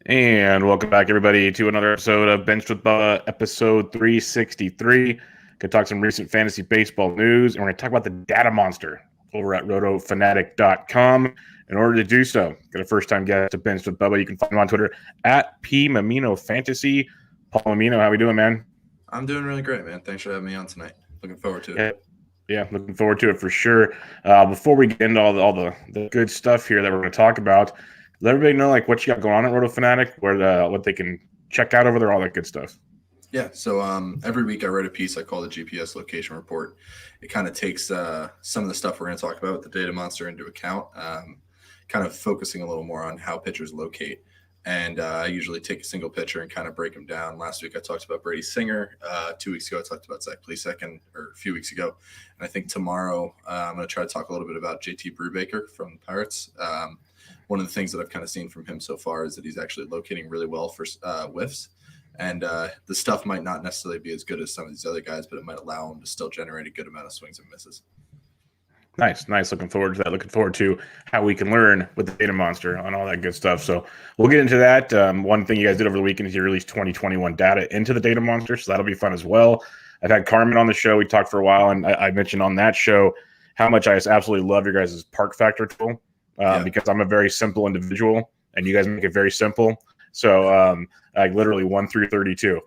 And welcome back, everybody, to another episode of Benched with Bubba, episode 363. Going to talk some recent fantasy baseball news, and we're going to talk about the Data Monster over at rotofanatic.com. In order to do so, get a first-time guest to Benched with Bubba. You can find him on Twitter at Paul Mammino Fantasy. Paul Mammino, how we doing, man? I'm doing really great, man. Thanks for having me on tonight. Looking forward to it. Yeah, looking forward to it for sure. Before we get into all the good stuff here that we're going to talk about, let everybody know what you got going on at Roto Fanatic, what they can check out over there, all that good stuff. Yeah, so every week I write a piece I call the GPS location report. It kind of takes some of the stuff we're going to talk about with the Data Monster into account, kind of focusing a little more on how pitchers locate. And I usually take a single pitcher and kind of break them down. Last week I talked about Brady Singer. 2 weeks ago I talked about Zach Plesac, or a few weeks ago. And I think tomorrow I'm going to try to talk a little bit about JT Brubaker from the Pirates. One of the things that I've kind of seen from him so far is that he's actually locating really well for whiffs. And the stuff might not necessarily be as good as some of these other guys, but it might allow him to still generate a good amount of swings and misses. Nice. Looking forward to that. Looking forward to how we can learn with the Data Monster on all that good stuff. So we'll get into that. One thing you guys did over the weekend is you released 2021 data into the Data Monster, so that'll be fun as well. I've had Carmen on the show. We talked for a while, and I mentioned on that show how much I just absolutely love your guys' Park Factor tool because I'm a very simple individual, and you guys make it very simple. So like literally 1 through 32.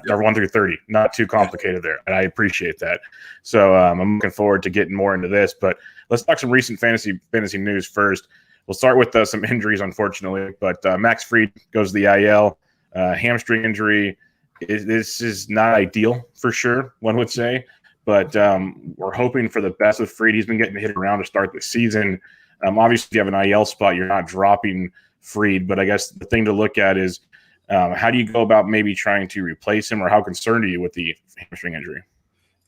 Or 1 through 30, not too complicated there, and I appreciate that. So I'm looking forward to getting more into this, but let's talk some recent fantasy news first. We'll start with some injuries, unfortunately, but Max Fried goes to the IL, hamstring injury. This is not ideal for sure, one would say, but we're hoping for the best with Fried. He's been getting hit around to start the season. Obviously, if you have an IL spot, you're not dropping Fried, but I guess the thing to look at is how do you go about maybe trying to replace him, or how concerned are you with the hamstring injury?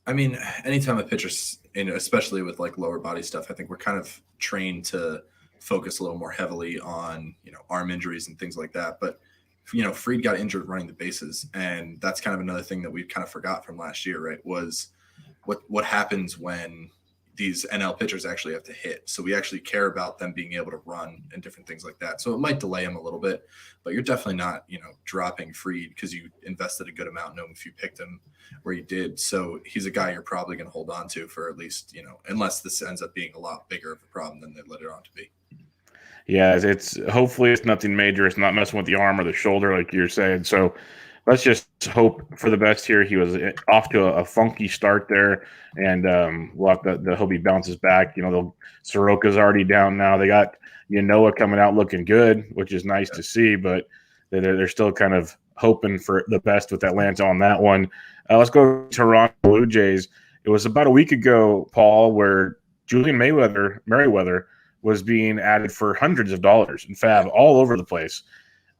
I mean, anytime a pitcher's in, especially with like lower body stuff, I think we're kind of trained to focus a little more heavily on, arm injuries and things like that. But, Fried got injured running the bases. And that's kind of another thing that we kind of forgot from last year, right? Was what happens when these NL pitchers actually have to hit. So we actually care about them being able to run and different things like that. So it might delay him a little bit, but you're definitely not, dropping Fried because you invested a good amount knowing if you picked him where you did. So he's a guy you're probably going to hold on to for at least, unless this ends up being a lot bigger of a problem than they let it on to be. Yeah, hopefully it's nothing major. It's not messing with the arm or the shoulder like you're saying. So let's just hope for the best here. He was off to a funky start there, and we'll have to hope he bounces back. Soroka's already down now. They got Yanoa coming out looking good, which is nice to see, but they're still kind of hoping for the best with Atlanta on that one. Let's go to Toronto Blue Jays. It was about a week ago, Paul, where Julian Merriweather was being added for hundreds of dollars in FAB all over the place,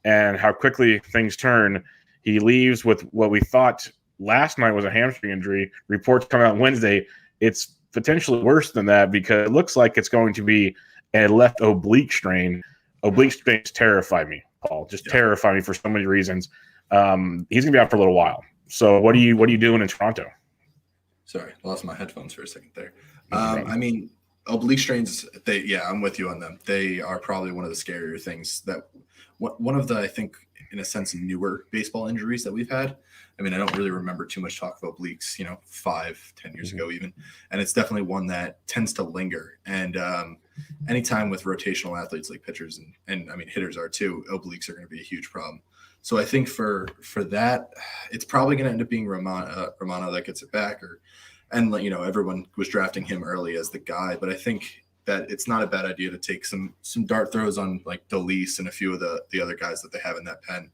and how quickly things turn. He leaves with what we thought last night was a hamstring injury. Reports come out Wednesday. It's potentially worse than that because it looks like it's going to be a left oblique strain. Oblique strains terrify me, Paul. Just terrify me for so many reasons. He's going to be out for a little while. So what are you doing in Toronto? Sorry, I lost my headphones for a second there. I mean, oblique strains, I'm with you on them. They are probably one of the scarier things that one of the, I think, in a sense, newer baseball injuries that we've had. I mean, I don't really remember too much talk of obliques, 5-10 years ago even. And it's definitely one that tends to linger. And anytime with rotational athletes like pitchers and I mean, hitters are too, obliques are going to be a huge problem. So I think for that, it's probably going to end up being Romano that gets it back. And everyone was drafting him early as the guy. But I think that it's not a bad idea to take some dart throws on like Delise and a few of the other guys that they have in that pen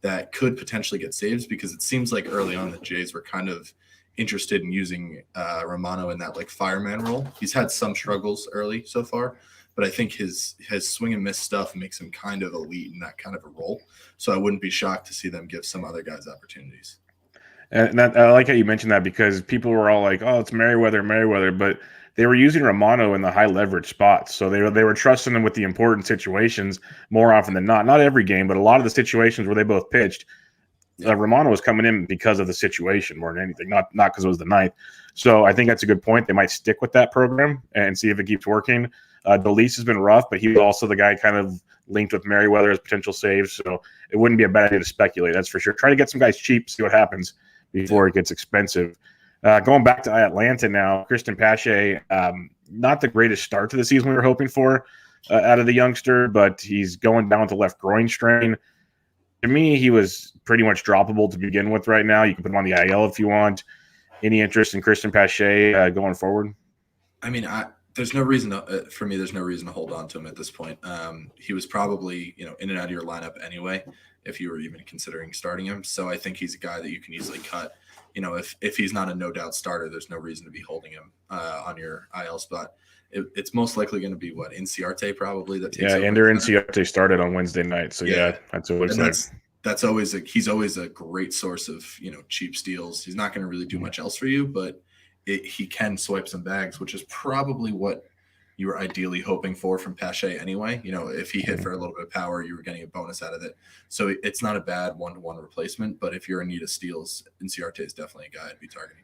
that could potentially get saves, because it seems like early on the Jays were kind of interested in using Romano in that like fireman role. He's had some struggles early so far, but I think his swing and miss stuff makes him kind of elite in that kind of a role. So I wouldn't be shocked to see them give some other guys opportunities. And I like how you mentioned that, because people were all like, oh, it's Merriweather, but they were using Romano in the high leverage spots. So they were trusting him with the important situations more often than not. Not every game, but a lot of the situations where they both pitched, Romano was coming in because of the situation more than anything, not because it was the ninth. So I think that's a good point. They might stick with that program and see if it keeps working. Delise has been rough, but he was also the guy kind of linked with Merriweather as potential saves. So it wouldn't be a bad idea to speculate. That's for sure. Try to get some guys cheap, see what happens before it gets expensive. Going back to Atlanta now, Christian Pache, not the greatest start to the season we were hoping for out of the youngster, but he's going down with the left groin strain. To me, he was pretty much droppable to begin with right now. You can put him on the IL if you want. Any interest in Christian Pache going forward? I mean, there's no reason for me. There's no reason to hold on to him at this point. He was probably in and out of your lineup anyway, if you were even considering starting him. So I think he's a guy that you can easily cut. If he's not a no doubt starter, there's no reason to be holding him on your IL spot. It's most likely going to be Inciarte probably that takes over. Ender Inciarte started on Wednesday night, so that's what it looks like. That's always he's always a great source of cheap steals. He's not going to really do much else for you, but he can swipe some bags, which is probably what you were ideally hoping for from Pache anyway. If he hit for a little bit of power, you were getting a bonus out of it. So it's not a bad one-to-one replacement, but if you're in need of steals, Inciarte is definitely a guy I'd be targeting.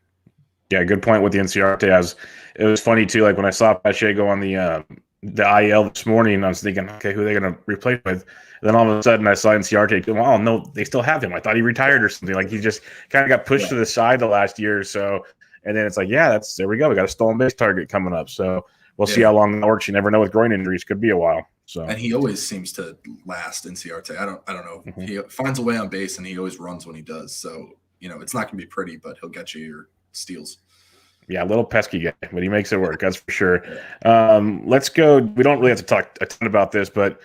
Yeah, good point with the Inciarte. It was funny too. Like when I saw Pache go on the IL this morning, I was thinking, okay, who are they going to replace with? And then all of a sudden, I saw Inciarte. Oh no, they still have him. I thought he retired or something. Like he just kind of got pushed to the side the last year or so. And then it's like, there we go. We got a stolen base target coming up. So we'll see how long that works. You never know with groin injuries; could be a while. So and he always seems to last Inciarte. I don't know. He finds a way on base, and he always runs when he does. So it's not going to be pretty, but he'll get you your steals. Yeah, a little pesky guy, but he makes it work. That's for sure. Let's go. We don't really have to talk a ton about this, but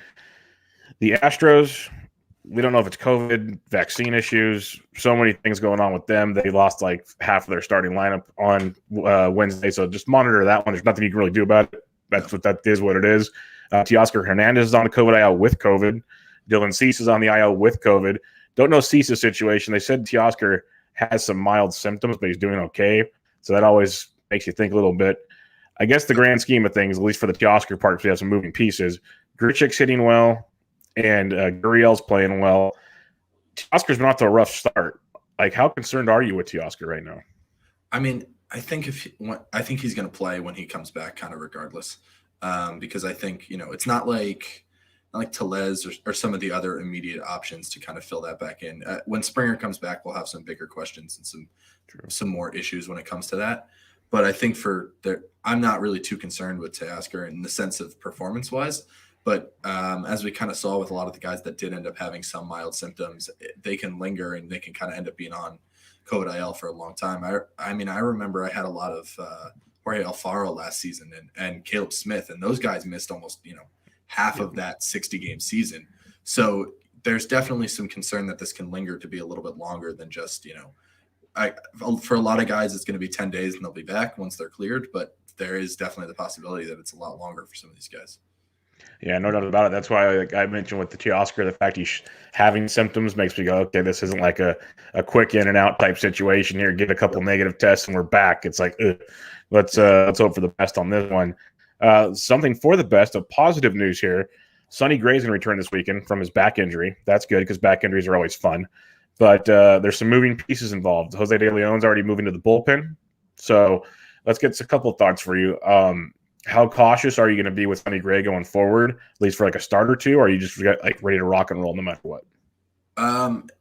the Astros, we don't know if it's COVID, vaccine issues, so many things going on with them. They lost like half of their starting lineup on Wednesday, so just monitor that one. There's nothing you can really do about it. That is what it is. Teoscar Hernandez is on the COVID IL with COVID. Dylan Cease is on the IL with COVID. Don't know Cease's situation. They said Teoscar has some mild symptoms, but he's doing okay. So that always makes you think a little bit. I guess the grand scheme of things, at least for the Teoscar part, because we have some moving pieces. Grichuk's hitting well, and Gurriel's playing well. Teoscar's been off to a rough start. Like, how concerned are you with Teoscar right now? I mean, I think he's going to play when he comes back, kind of regardless, because I think it's not like Tellez or some of the other immediate options to kind of fill that back in. When Springer comes back, we'll have some bigger questions and some more issues when it comes to that. But I think I'm not really too concerned with Teoscar in the sense of performance-wise. But as we kind of saw with a lot of the guys that did end up having some mild symptoms, they can linger and they can kind of end up being on COVID IL for a long time. I mean, I remember I had a lot of Jorge Alfaro last season and Caleb Smith, and those guys missed almost half of that 60-game season. So there's definitely some concern that this can linger to be a little bit longer than just for a lot of guys, it's going to be 10 days and they'll be back once they're cleared. But there is definitely the possibility that it's a lot longer for some of these guys. Yeah, no doubt about it. That's why I mentioned with the Teoscar, the fact he's having symptoms makes me go, okay, this isn't like a quick in and out type situation here. Get a couple negative tests and we're back. It's like, let's hope for the best on this one. Something for the best of positive news here. Sonny Gray's going to return this weekend from his back injury. That's good because back injuries are always fun. But there's some moving pieces involved. Jose De Leon's already moving to the bullpen. So let's get a couple of thoughts for you. How cautious are you going to be with Sonny Gray going forward, at least for like a start or two, or are you just ready to rock and roll no matter what?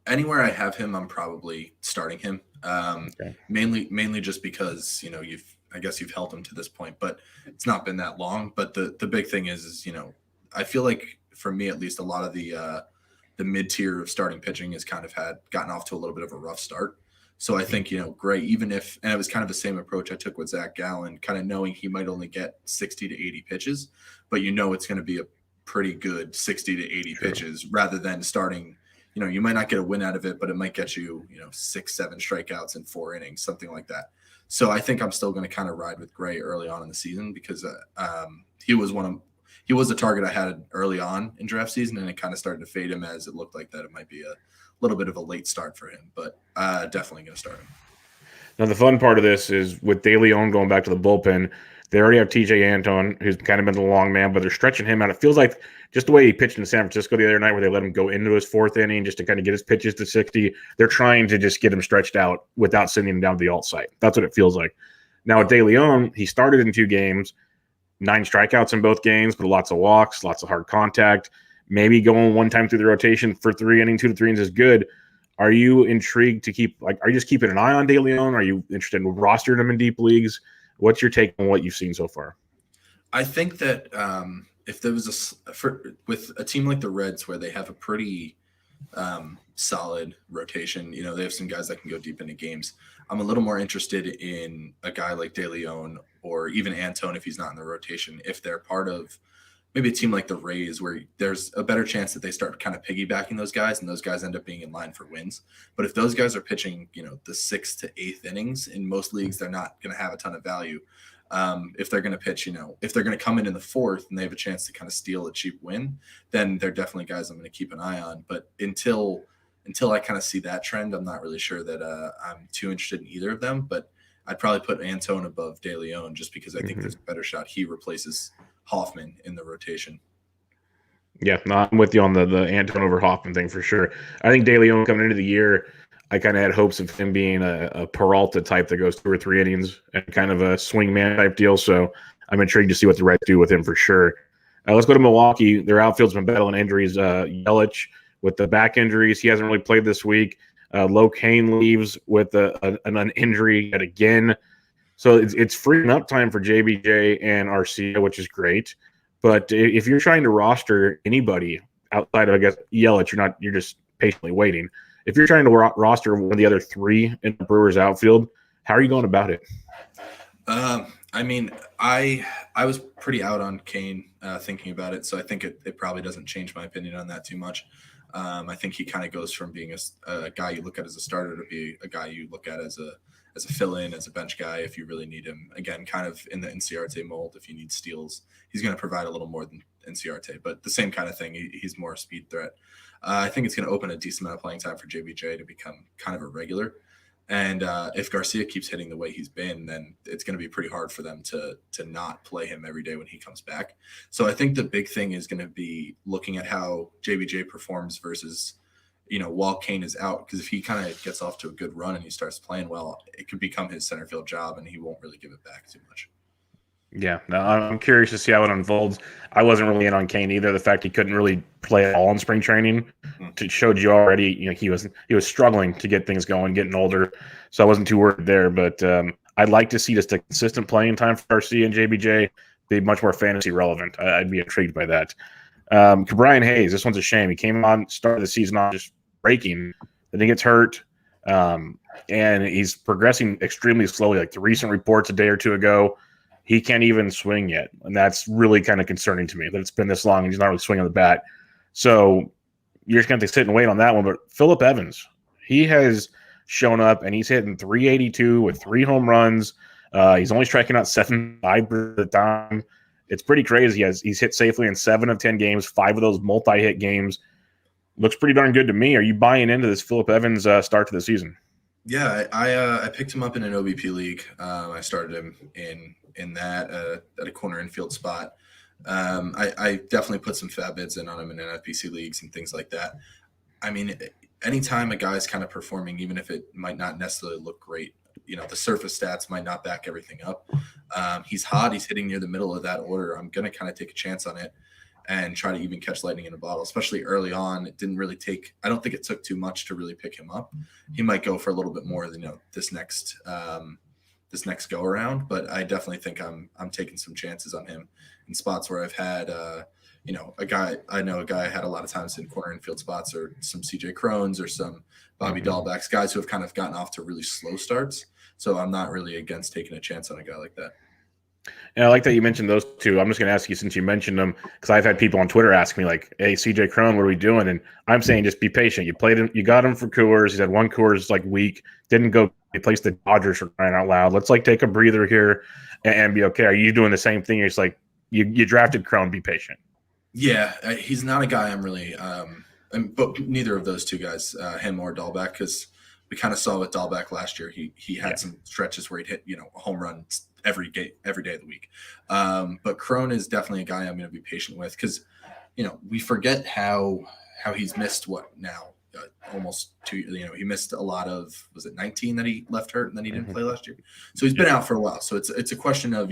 Anywhere I have him, I'm probably starting him. Okay. Mainly just because I guess you've held him to this point, but it's not been that long. But the big thing is I feel like for me at least, a lot of the mid-tier of starting pitching has kind of gotten off to a little bit of a rough start. So I think, Gray, and it was kind of the same approach I took with Zach Gallen, kind of knowing he might only get 60 to 80 pitches, but it's going to be a pretty good 60 to 80 pitches rather than starting, you might not get a win out of it, but it might get you, 6-7 strikeouts in 4 innings, something like that. So I think I'm still going to kind of ride with Gray early on in the season because he was a target I had early on in draft season, and it kind of started to fade him as it looked like that it might be a little bit of a late start for him, but definitely going to start him. Now, the fun part of this is with De Leon going back to the bullpen, they already have TJ Antone, who's kind of been the long man, but they're stretching him out. It feels like just the way he pitched in San Francisco the other night where they let him go into his 4th inning just to kind of get his pitches to 60. They're trying to just get him stretched out without sending him down to the alt site. That's what it feels like. Now, with De Leon, he started in 2 games, 9 strikeouts in both games, but lots of walks, lots of hard contact. maybe going one time through the rotation for 3 innings, 2 to 3 innings is good. Are you intrigued to keep, like, are you just keeping an eye on De Leon? Are you interested in rostering him in deep leagues? What's your take on what you've seen so far? I think that if there was with a team like the Reds where they have a pretty solid rotation, they have some guys that can go deep into games. I'm a little more interested in a guy like De Leon or even Antone if he's not in the rotation, if they're part of maybe a team like the Rays where there's a better chance that they start kind of piggybacking those guys and those guys end up being in line for wins. But if those guys are pitching, the 6th to 8th innings in most leagues, they're not going to have a ton of value. If they're going to pitch, if they're going to come in the 4th and they have a chance to kind of steal a cheap win, then they're definitely guys I'm going to keep an eye on. But until I kind of see that trend, I'm not really sure that I'm too interested in either of them. But I'd probably put Antone above De Leon just because I think there's a better shot he replaces Hoffman in the rotation. Yeah, no, I'm with you on the Antone over Hoffman thing for sure. I think De Leon coming into the year, I kind of had hopes of him being a Peralta type that goes 2 or 3 innings and kind of a swing man type deal. So I'm intrigued to see what the Reds do with him for sure. Let's go to Milwaukee. Their outfield's been battling injuries. Yelich with the back injuries, he hasn't really played this week. Locane leaves with an injury yet again. So it's freeing up time for JBJ and Arcia, which is great. But if you're trying to roster anybody outside of, I guess, Yelich, you're just patiently waiting. If you're trying to roster one of the other 3 in the Brewers outfield, how are you going about it? I mean, I was pretty out on Kane thinking about it, so I think it probably doesn't change my opinion on that too much. I think he kind of goes from being a guy you look at as a starter to be a guy you look at as a fill-in, as a bench guy if you really need him. Again, kind of in the Inciarte mold. If you need steals, he's going to provide a little more than Inciarte, but the same kind of thing. He's more a speed threat. I think it's going to open a decent amount of playing time for JBJ to become kind of a regular. And if Garcia keeps hitting the way he's been, then it's going to be pretty hard for them to not play him every day when he comes back. So I think the big thing is going to be looking at how JBJ performs versus, while Kane is out. Because if he kind of gets off to a good run and he starts playing well, it could become his center field job and he won't really give it back too much. Yeah, no, I'm curious to see how it unfolds. I wasn't really in on Kane either. The fact he couldn't really play at all in spring training showed you already. He was struggling to get things going, getting older. So I wasn't too worried there. But I'd like to see just a consistent playing time for RC and JBJ be much more fantasy relevant. I'd be intrigued by that. Brian Hayes, this one's a shame. He came on, started the season on just breaking, then he gets hurt, and he's progressing extremely slowly. Like the recent reports a day or two ago, he can't even swing yet. And that's really kind of concerning to me that it's been this long and he's not really swinging the bat. So you're just going to have to sit and wait on that one. But Phillip Evans, he has shown up and he's hitting 382 with 3 home runs. He's only striking out 7.5% of the time. It's pretty crazy. He's hit safely in 7 of 10 games, 5 of those multi-hit games. Looks pretty darn good to me. Are you buying into this Phillip Evans start to the season? Yeah, I picked him up in an OBP league. I started him in that at a corner infield spot. I definitely put some fat bids in on him in NFBC leagues and things like that. I mean, anytime a guy's kind of performing, even if it might not necessarily look great, the surface stats might not back everything up. He's hot. He's hitting near the middle of that order. I'm going to kind of take a chance on it and try to even catch lightning in a bottle, especially early on. It didn't really I don't think it took too much to really pick him up. He might go for a little bit more than, this next go around, but I definitely think I'm taking some chances on him in spots where I've had, a guy I had a lot of times in corner infield spots, or some CJ Crones or some Bobby Dahlbacks, guys who have kind of gotten off to really slow starts. So I'm not really against taking a chance on a guy like that. And I like that you mentioned those two. I'm just going to ask you, since you mentioned them, because I've had people on Twitter ask me, like, hey, CJ Crone, what are we doing? And I'm saying just be patient. You played him, you got him for Coors. He's had 1 Coors week, didn't go. He placed the Dodgers for crying out loud. Let's take a breather here and be okay. Are you doing the same thing? It's like you drafted Crone, be patient. Yeah, he's not a guy I'm really but neither of those two guys, him or Dahlback, because we kind of saw with Dahlback last year. He had some stretches where he'd hit a home run every day of the week. But Crone is definitely a guy I'm going to be patient with, because we forget how he's missed almost 2. He missed a lot of, was it 19 that he left hurt and then he didn't play last year. So he's been out for a while. So it's a question of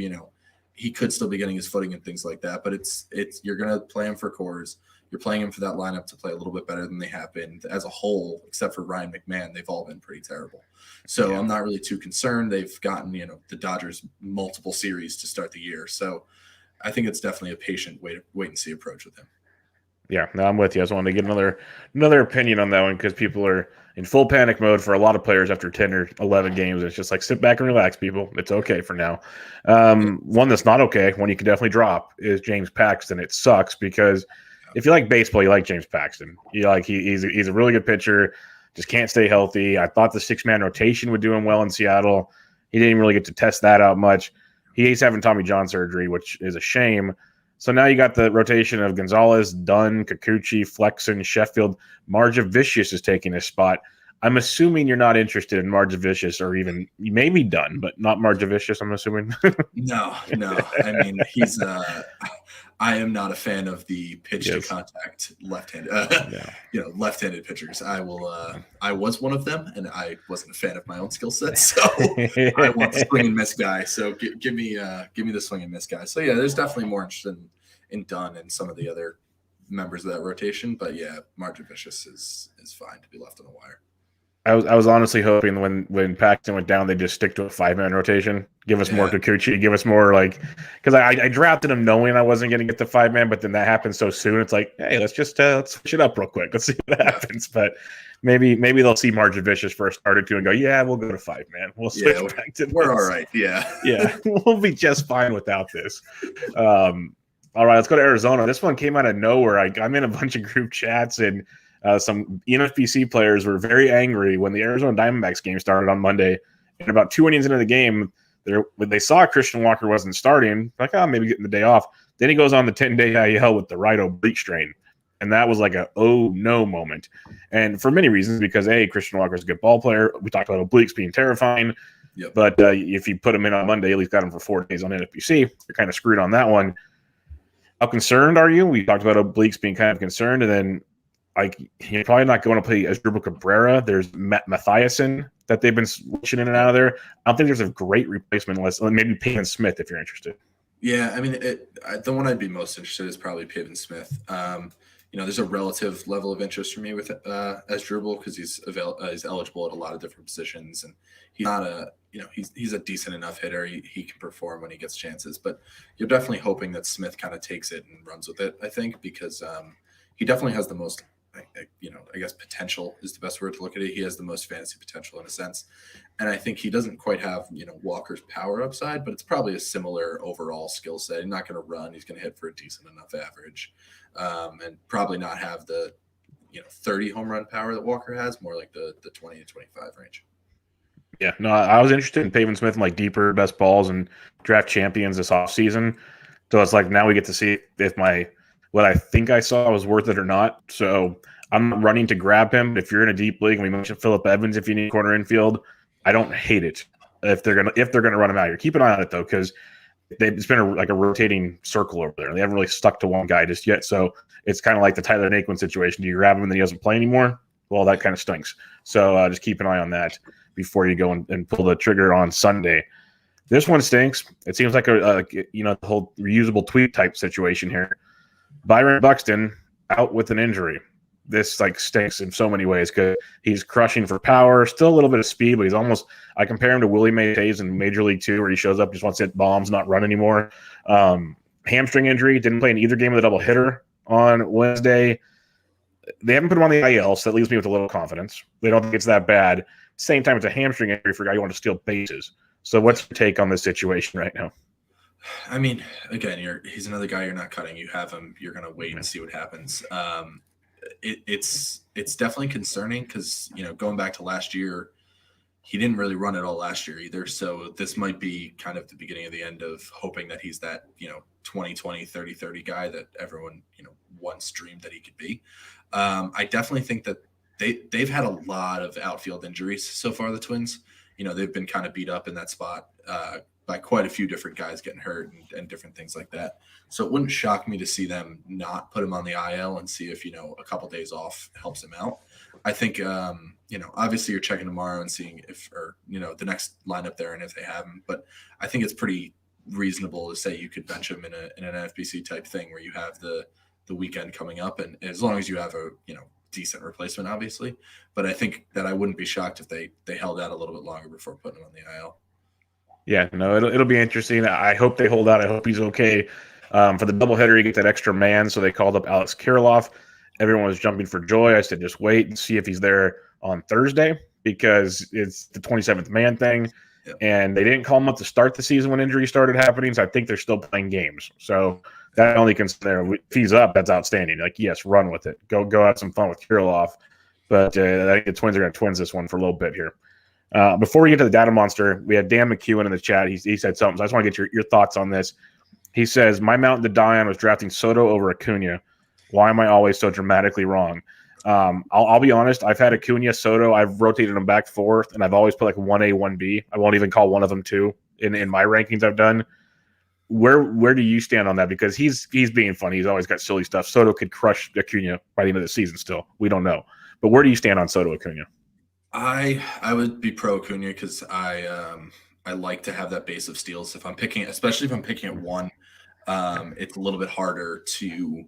he could still be getting his footing and things like that. But it's you're going to play him for Coors. You're playing him for that lineup to play a little bit better than they have been as a whole, except for Ryan McMahon. They've all been pretty terrible. So I'm not really too concerned. They've gotten, the Dodgers multiple series to start the year. So I think it's definitely a patient wait and see approach with him. Yeah, no, I'm with you. I just wanted to get another opinion on that one because people are in full panic mode for a lot of players after 10 or 11 games. It's just like sit back and relax, people. It's okay for now. One that's not okay, one you can definitely drop, is James Paxton. It sucks because if you like baseball, you like James Paxton. You like he's a really good pitcher, just can't stay healthy. I thought the 6-man rotation would do him well in Seattle. He didn't really get to test that out much. He's having Tommy John surgery, which is a shame. So now you got the rotation of Gonzalez, Dunn, Kikuchi, Flexen, Sheffield. Marjavicius is taking his spot. I'm assuming you're not interested in Marjavicius, or even maybe Dunn, but not Marjavicius, I'm assuming. No. I mean, he's I am not a fan of the pitch to contact left-handed, left-handed pitchers. I was one of them, and I wasn't a fan of my own skill set. So I want the swing and miss guy. So give me the swing and miss guy. So yeah, there's definitely more interest in Dunn and some of the other members of that rotation. But yeah, Marjavicius is fine to be left on the wire. I was honestly hoping when Paxton went down, they just stick to a 5-man rotation. Give us more Kikuchi. Give us more because I drafted him knowing I wasn't going to get the 5-man, but then that happened so soon. It's like, hey, let's just let's switch it up real quick. Let's see what happens. But maybe they'll see Marjavicius first started to and go, yeah, we'll go to 5-man. We'll switch back to this. We're all right. Yeah, we'll be just fine without this. All right, let's go to Arizona. This one came out of nowhere. I'm in a bunch of group chats and. Some NFBC players were very angry when the Arizona Diamondbacks game started on Monday. And about 2 innings into the game, when they saw Christian Walker wasn't starting, like, maybe getting the day off. Then he goes on the 10-day IL with the right oblique strain. And that was like a oh no moment. And for many reasons, because Christian Walker's a good ball player. We talked about obliques being terrifying. Yep. But if you put him in on Monday, at least got him for 4 days on NFBC, you're kind of screwed on that one. How concerned are you? We talked about obliques being kind of concerned, and then you're probably not going to play Asdrubal Cabrera. There's Mathiasen that they've been switching in and out of there. I don't think there's a great replacement unless maybe Pavin Smith if you're interested. Yeah, I mean, the one I'd be most interested in is probably Pavin Smith. There's a relative level of interest for me with Asdrubal because he's eligible at a lot of different positions, and he's not he's a decent enough hitter. He can perform when he gets chances, but you're definitely hoping that Smith kind of takes it and runs with it. I think because he definitely has the most. I guess potential is the best word to look at it. He has the most fantasy potential in a sense. And I think he doesn't quite have, Walker's power upside, but it's probably a similar overall skill set. He's not going to run. He's going to hit for a decent enough average and probably not have the, 30 home run power that Walker has, more like the 20 to 25 range. Yeah, no, I was interested in Pavin Smith and deeper best balls and draft champions this offseason. So it's like now we get to see if what I think I saw was worth it or not. So I'm not running to grab him. If you're in a deep league, and we mentioned Phillip Evans, if you need corner infield, I don't hate it if they're gonna run him out here. Keep an eye on it though, because it's been a rotating circle over there. They haven't really stuck to one guy just yet. So it's kind of like the Tyler Naquin situation. Do you grab him and then he doesn't play anymore? Well, that kind of stinks. So just keep an eye on that before you go and pull the trigger on Sunday. This one stinks. It seems like the whole reusable tweet type situation here. Byron Buxton out with an injury. This stinks in so many ways because he's crushing for power, still a little bit of speed, but he's almost. I compare him to Willie Mays in Major League 2, where he shows up, just wants to hit bombs, not run anymore. Hamstring injury, didn't play in either game of the doubleheader on Wednesday. They haven't put him on the IL, so that leaves me with a little confidence. They don't think it's that bad. Same time, it's a hamstring injury for a guy who wants to steal bases. So what's your take on this situation right now? I mean, again, he's another guy you're not cutting. You have him. You're going to wait and see what happens. It's definitely concerning because, going back to last year, he didn't really run it all last year either. So this might be kind of the beginning of the end of hoping that he's that, 20-20, 30-30 guy that everyone, once dreamed that he could be. I definitely think that they've had a lot of outfield injuries so far, the Twins. They've been kind of beat up in that spot by quite a few different guys getting hurt and different things like that. So it wouldn't shock me to see them not put him on the IL and see if, a couple days off helps him out. I think, obviously you're checking tomorrow and seeing if, the next lineup there and if they have him. But I think it's pretty reasonable to say you could bench him in an NFBC type thing where you have the the weekend coming up, and as long as you have a decent replacement, obviously. But I think that I wouldn't be shocked if they held out a little bit longer before putting him on the IL. Yeah, no, it'll be interesting. I hope they hold out. I hope he's okay. For the doubleheader, you get that extra man, so they called up Alex Kirilloff. Everyone was jumping for joy. I said, just wait and see if he's there on Thursday because it's the 27th man thing. Yep. And they didn't call him up to start the season when injuries started happening, so I think they're still playing games. So that only consider if he's up, that's outstanding. Like, yes, run with it. Go have some fun with Kirilloff. But I think the Twins are going to twins this one for a little bit here. Before we get to the Data Monster, we had Dan McEwen in the chat. He said something. So I just want to get your thoughts on this. He says, my mountain to die on was drafting Soto over Acuna. Why am I always so dramatically wrong? I'll be honest. I've had Acuna, Soto. I've rotated them back forth, and I've always put like 1A, 1B. I won't even call one of them 2 in my rankings I've done. Where do you stand on that? Because he's being funny. He's always got silly stuff. Soto could crush Acuna by the end of the season still. We don't know. But where do you stand on Soto Acuna? I would be pro Acuna because I like to have that base of steals. Especially if I'm picking at 1, it's a little bit harder to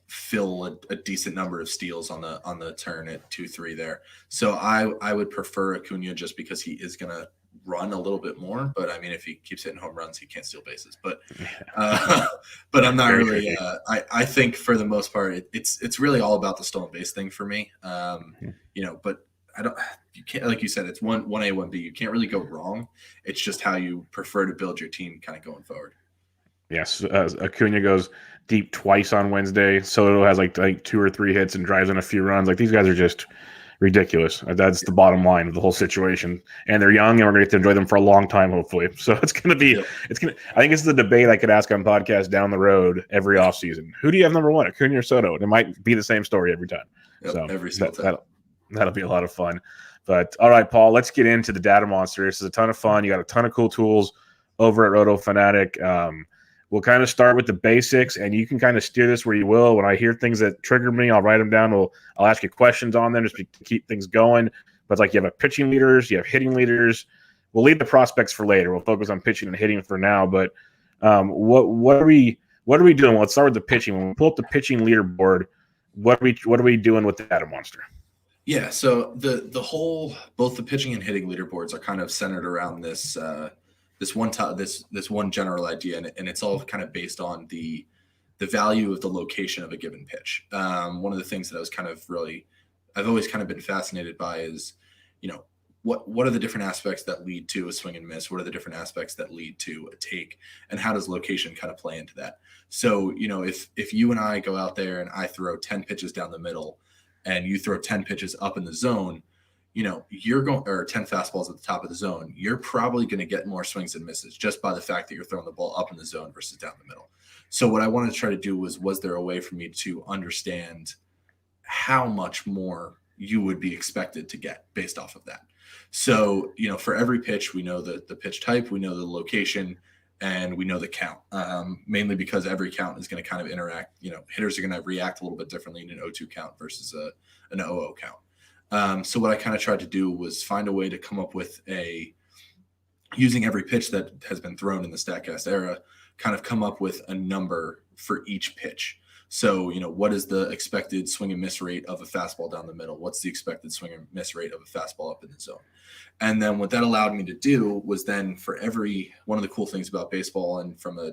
fill a decent number of steals on the turn at 2-3 there. So I would prefer Acuna just because he is gonna run a little bit more. But I mean, if he keeps hitting home runs, he can't steal bases. But but I'm not really. I think for the most part, it's really all about the stolen base thing for me. But you can't, like you said, it's 1A, 1B. You can't really go wrong. It's just how you prefer to build your team kind of going forward. Yes. Acuna goes deep twice on Wednesday. Soto has like 2 or 3 hits and drives in a few runs. Like, these guys are just ridiculous. That's the bottom line of the whole situation. And they're young, and we're going to get to enjoy them for a long time, hopefully. So it's going to be, I think it's the debate I could ask on podcasts down the road every offseason. Who do you have number 1, Acuna or Soto? And it might be the same story every time. Yep, so every single time. That'll be a lot of fun. But all right, Paul, let's get into the Data Monster. This is a ton of fun. You got a ton of cool tools over at Roto Fanatic. We'll kind of start with the basics, and you can kind of steer this where you will. When I hear things that trigger me, I'll write them down. I'll ask you questions on them just to keep things going. But it's like you have pitching leaders, you have hitting leaders. We'll leave the prospects for later. We'll focus on pitching and hitting for now. But what are we doing? Let's start with the pitching. When we pull up the pitching leaderboard, what are we doing with the Data Monster? Yeah, so the whole, both the pitching and hitting leaderboards are kind of centered around this one general idea, and it's all kind of based on the value of the location of a given pitch. One of the things that I've always kind of been fascinated by is, what are the different aspects that lead to a swing and miss? What are the different aspects that lead to a take, and how does location kind of play into that? So, if you and I go out there and I throw 10 pitches down the middle, and you throw 10 pitches up in the zone, you're going, or 10 fastballs at the top of the zone, you're probably going to get more swings and misses just by the fact that you're throwing the ball up in the zone versus down the middle. So what I wanted to try to do was there a way for me to understand how much more you would be expected to get based off of that? So, for every pitch, we know the pitch type, we know the location, and we know the count, mainly because every count is going to kind of interact. Hitters are going to react a little bit differently in an 0-2 count versus an 0-0 count. So what I kind of tried to do was find a way to come up with using every pitch that has been thrown in the StatCast era, kind of come up with a number for each pitch. So, what is the expected swing and miss rate of a fastball down the middle? What's the expected swing and miss rate of a fastball up in the zone? And then what that allowed me to do was then for every one of the cool things about baseball, and from a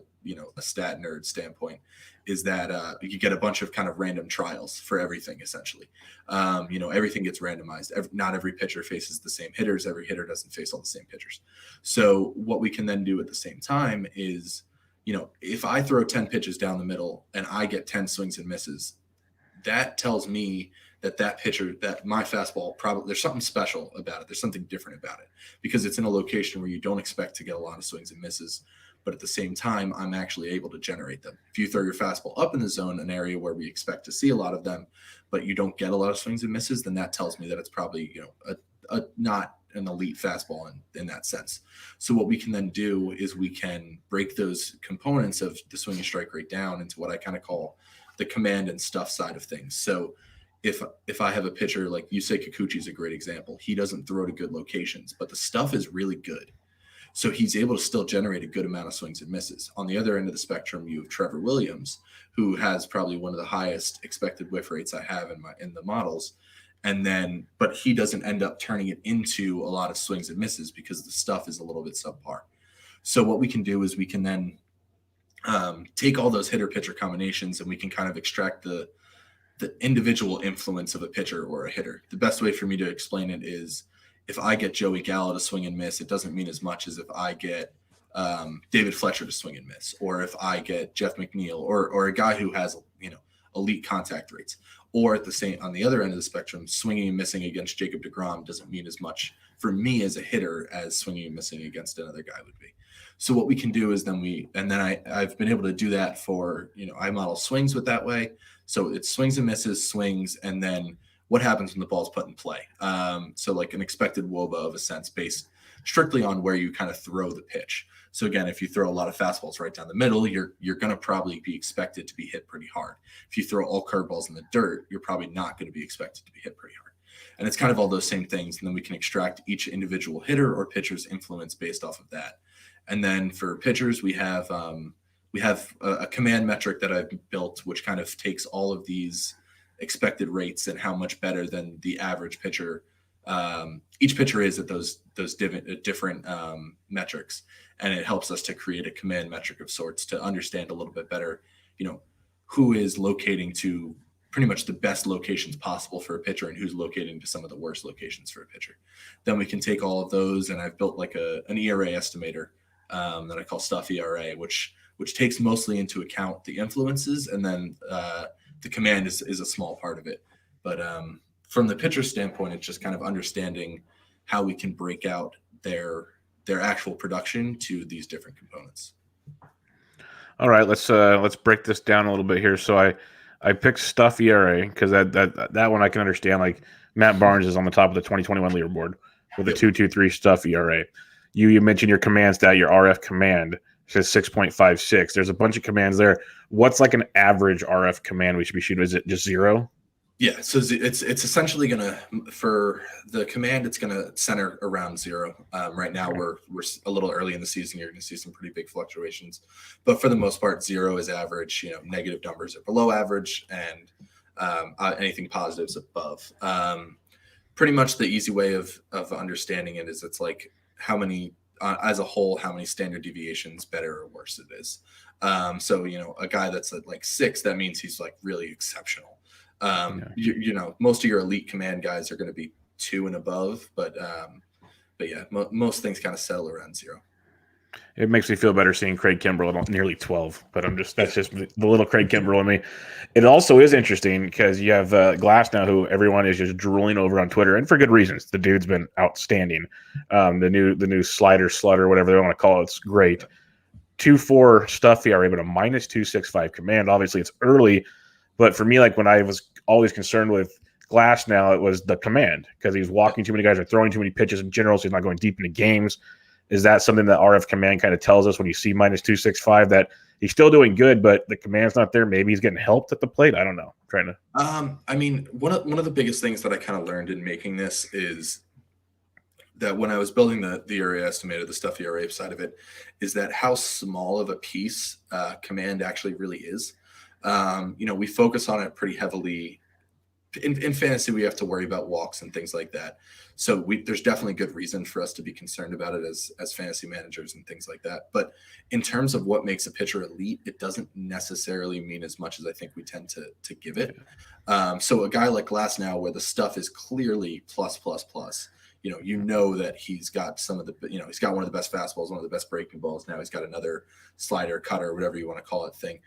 stat nerd standpoint, is that you get a bunch of kind of random trials for everything, essentially. Everything gets randomized. Not every pitcher faces the same hitters. Every hitter doesn't face all the same pitchers. So what we can then do at the same time is, if I throw 10 pitches down the middle and I get 10 swings and misses, that tells me that pitcher, that my fastball, probably there's something special about it. There's something different about it because it's in a location where you don't expect to get a lot of swings and misses, but at the same time, I'm actually able to generate them. If you throw your fastball up in the zone, an area where we expect to see a lot of them, but you don't get a lot of swings and misses, then that tells me that it's probably, a not an elite fastball in that sense. So what we can then do is we can break those components of the swing and strike rate down into what I kind of call the command and stuff side of things. So if I have a pitcher, like you say, Kikuchi is a great example. He doesn't throw to good locations, but the stuff is really good. So he's able to still generate a good amount of swings and misses. On the other end of the spectrum, you have Trevor Williams, who has probably one of the highest expected whiff rates I have in the models. But he doesn't end up turning it into a lot of swings and misses because the stuff is a little bit subpar. So what we can do is we can then take all those hitter pitcher combinations and we can kind of extract the individual influence of a pitcher or a hitter. The best way for me to explain it is if I get Joey Gallo to swing and miss, it doesn't mean as much as if I get David Fletcher to swing and miss, or if I get Jeff McNeil or a guy who has, elite contact rates. Or on the other end of the spectrum, swinging and missing against Jacob deGrom doesn't mean as much for me as a hitter as swinging and missing against another guy would be. So what we can do is I've been able to do that for, I model swings with that way. So it's swings and misses, swings, and then what happens when the ball's put in play. So like an expected WOBA of a sense based strictly on where you kind of throw the pitch. So again, if you throw a lot of fastballs right down the middle, you're going to probably be expected to be hit pretty hard. If you throw all curveballs in the dirt, you're probably not going to be expected to be hit pretty hard. And it's kind of all those same things. And then we can extract each individual hitter or pitcher's influence based off of that. And then for pitchers, we have a command metric that I've built, which kind of takes all of these expected rates and how much better than the average pitcher each pitcher is at those different metrics. And it helps us to create a command metric of sorts to understand a little bit better, who is locating to pretty much the best locations possible for a pitcher and who's locating to some of the worst locations for a pitcher. Then we can take all of those, and I've built like an ERA estimator that I call Stuff ERA, which takes mostly into account the influences, and then the command is a small part of it. But from the pitcher standpoint, it's just kind of understanding how we can break out their actual production to these different components. All right, let's break this down a little bit here. So I picked Stuff ERA because that one I can understand. Like Matt Barnes is on the top of the 2021 leaderboard with a 2.23 Stuff ERA. You mentioned your command stat, your RF command says 6.56. There's a bunch of commands there. What's like an average RF command we should be shooting? Is it just 0? Yeah, so it's essentially for the command, it's gonna center around 0. Right now we're a little early in the season. You're gonna see some pretty big fluctuations, but for the most part, 0 is average. Negative numbers are below average, and anything positive is above. Pretty much the easy way of understanding it is it's like how many as a whole, how many standard deviations better or worse it is. So a guy that's at like 6, that means he's like really exceptional. Most of your elite command guys are going to be 2 and above, but yeah, most things kind of settle around 0. It makes me feel better seeing Craig Kimbrell at nearly 12, but that's just the little Craig Kimbrell in me. It also is interesting because you have Glass now, who everyone is just drooling over on Twitter, and for good reasons. The dude's been outstanding. The new slider, whatever they want to call it, it's great. 2.4 Stuff ERA, but a minus 2.65 command. Obviously, it's early. But for me, like when I was always concerned with Glass now, it was the command because he's walking too many guys or throwing too many pitches in general, so he's not going deep into games. Is that something that RF command kind of tells us when you see minus 2.65 that he's still doing good, but the command's not there? Maybe he's getting helped at the plate. I don't know. I mean, one of the biggest things that I kind of learned in making this is that when I was building the ERA estimator, the Stuff ERA side of it, is that how small of a piece command actually really is. We focus on it pretty heavily. In fantasy, we have to worry about walks and things like that. So there's definitely good reason for us to be concerned about it as fantasy managers and things like that. But in terms of what makes a pitcher elite, it doesn't necessarily mean as much as I think we tend to give it. So a guy like Glass now, where the stuff is clearly plus, that he's got he's got one of the best fastballs, one of the best breaking balls. Now he's got another slider, cutter, whatever you want to call it thing.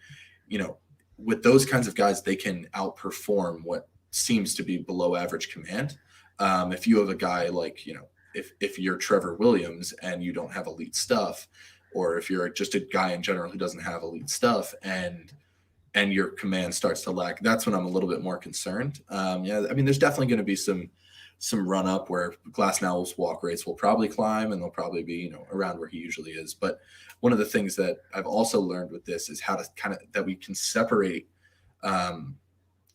With those kinds of guys, they can outperform what seems to be below average command. If you have a guy like, if you're Trevor Williams and you don't have elite stuff, or if you're just a guy in general who doesn't have elite stuff and your command starts to lag, that's when I'm a little bit more concerned. There's definitely going to be some run up where Glasnow's walk rates will probably climb and they'll probably be, around where he usually is. But one of the things that I've also learned with this is how to that we can separate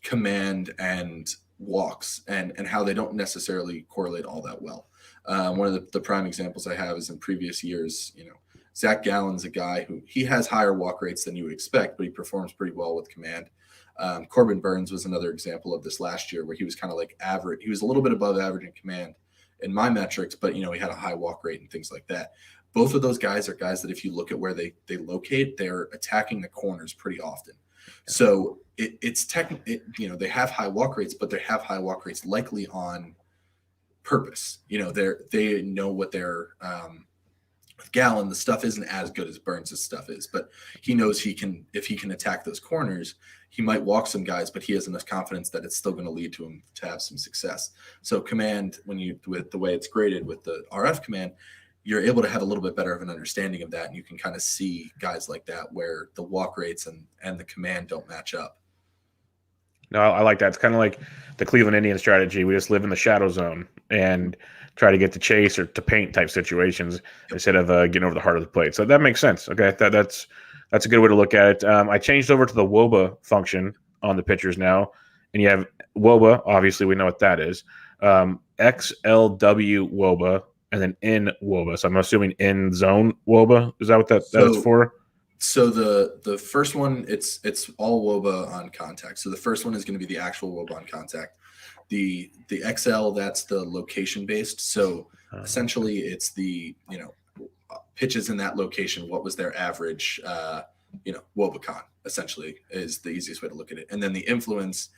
command and walks and how they don't necessarily correlate all that well. One of the prime examples I have is in previous years, Zach Gallen's a guy who he has higher walk rates than you would expect, but he performs pretty well with command. Corbin Burns was another example of this last year where he was kind of like average. He was a little bit above average in command in my metrics, but he had a high walk rate and things like that. Both of those guys are guys that if you look at where they locate, they're attacking the corners pretty often. So it's technically, they have high walk rates, but they have high walk rates likely on purpose. They know what they're with Gallen, the stuff isn't as good as Burns' stuff is, but he knows if he can attack those corners, he might walk some guys, but he has enough confidence that it's still going to lead to him to have some success. So command, with the way it's graded with the RF command, you're able to have a little bit better of an understanding of that. And you can kind of see guys like that where the walk rates and the command don't match up. No, I like that. It's kind of like the Cleveland Indians strategy. We just live in the shadow zone and try to get to chase or to paint type situations instead of getting over the heart of the plate. So that makes sense. Okay, that's a good way to look at it. I changed over to the WOBA function on the pitchers now, and you have WOBA. Obviously, we know what that is. XLW WOBA, and then in WOBA. So I'm assuming in zone WOBA. Is that what that is for? So the first one, it's all WOBA on contact. So the first one is going to be the actual WOBA on contact. The XL, that's the location based. So essentially it's the, pitches in that location. What was their average, WOBAcon essentially is the easiest way to look at it. And then the influence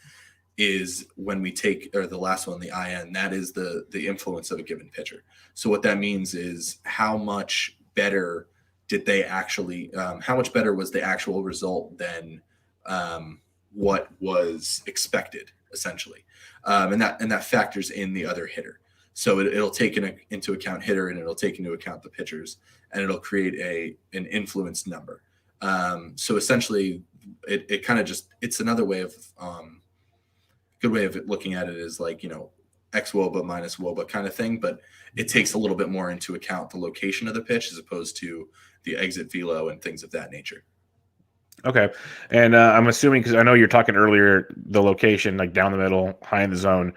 is when we take, or the last one, the IN, that is the influence of a given pitcher. So what that means is how much better did they actually, how much better was the actual result than what was expected, essentially. And that factors in the other hitter. So it'll take into account hitter, and it'll take into account the pitchers, and it'll create an influence number. So essentially it kind of just, it's another way of, good way of looking at it is like, X WOBA minus WOBA kind of thing, but it takes a little bit more into account the location of the pitch as opposed to the exit velo and things of that nature. Okay. And I'm assuming, because I know you're talking earlier, the location, like down the middle, high in the zone.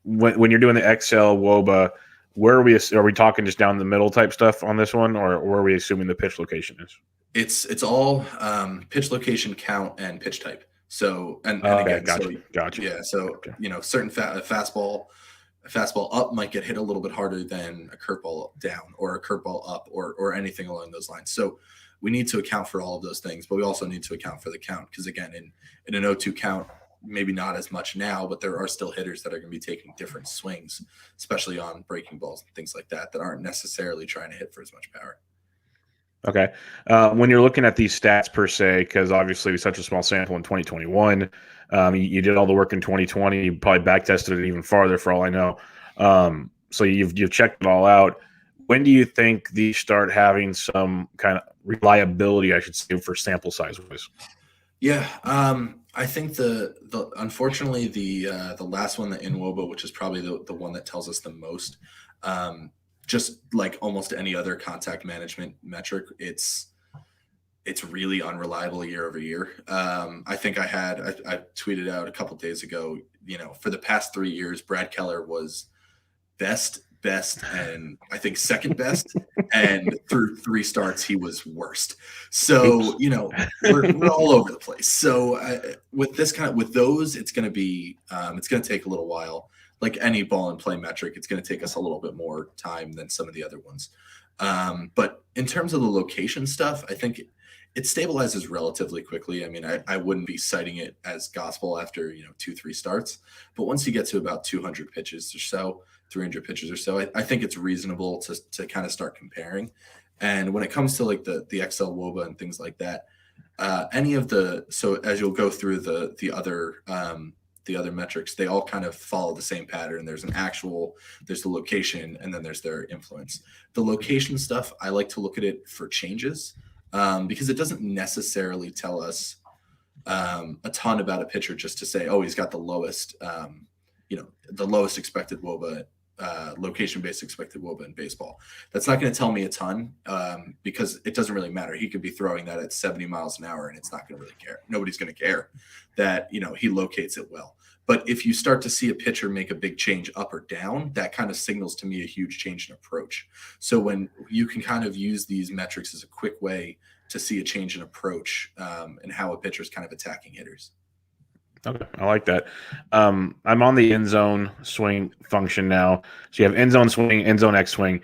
When you're doing the XL WOBA, where are we talking just down the middle type stuff on this one, or where are we assuming the pitch location is? It's all pitch location, count, and pitch type. So, and again, gotcha. Yeah. So, certain fastball up might get hit a little bit harder than a curveball down or a curveball up or anything along those lines. So we need to account for all of those things, but we also need to account for the count. Because again, in an 0-2 count, maybe not as much now, but there are still hitters that are going to be taking different swings, especially on breaking balls and things like that aren't necessarily trying to hit for as much power. Okay. When you're looking at these stats per se, because obviously such a small sample in 2021, you did all the work in 2020. You probably back tested it even farther, for all I know. So you've checked it all out. When do you think these start having some kind of reliability, I should say, for sample size wise? Yeah, I think unfortunately the last one, the InWOBA, which is probably the one that tells us the most. Just like almost any other contact management metric, it's really unreliable year over year. I think I tweeted out a couple of days ago, for the past 3 years, Brad Keller was best, and I think second best. And through 3 starts, he was worst. So, we're all over the place. So with those, it's going to take a little while. Like any ball and play metric, it's going to take us a little bit more time than some of the other ones. But in terms of the location stuff, I think it stabilizes relatively quickly. I mean, I wouldn't be citing it as gospel after, 2-3 starts. But once you get to about 200 pitches or so, 300 pitches or so, I think it's reasonable to kind of start comparing. And when it comes to like the XL WOBA and things like that, so as you'll go through the other metrics, they all kind of follow the same pattern. There's the location, and then there's their influence. The location stuff, I like to look at it for changes because it doesn't necessarily tell us a ton about a pitcher just to say, oh, he's got the lowest expected WOBA, location-based expected WOBA in baseball. That's not going to tell me a ton because it doesn't really matter. He could be throwing that at 70 miles an hour, and it's not going to really care. Nobody's going to care that, he locates it well. But if you start to see a pitcher make a big change up or down, that kind of signals to me a huge change in approach. So when you can kind of use these metrics as a quick way to see a change in approach and how a pitcher is kind of attacking hitters. Okay, I like that. I'm on the end zone swing function now. So you have end zone swing, end zone X swing.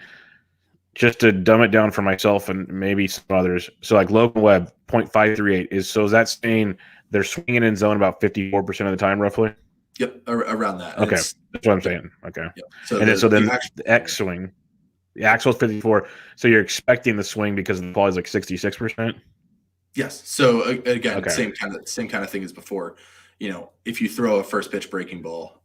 Just to dumb it down for myself and maybe some others. So like Logan Webb, 0.538 is that saying they're swinging in zone about 54% of the time, roughly? Yep, around that. Okay, that's what I'm saying. Okay, yep. So and then the X swing, the actual is 54. So you're expecting the swing because the ball is like 66%. Yes. So again, Okay. same kind of thing as before. If you throw a first pitch breaking ball,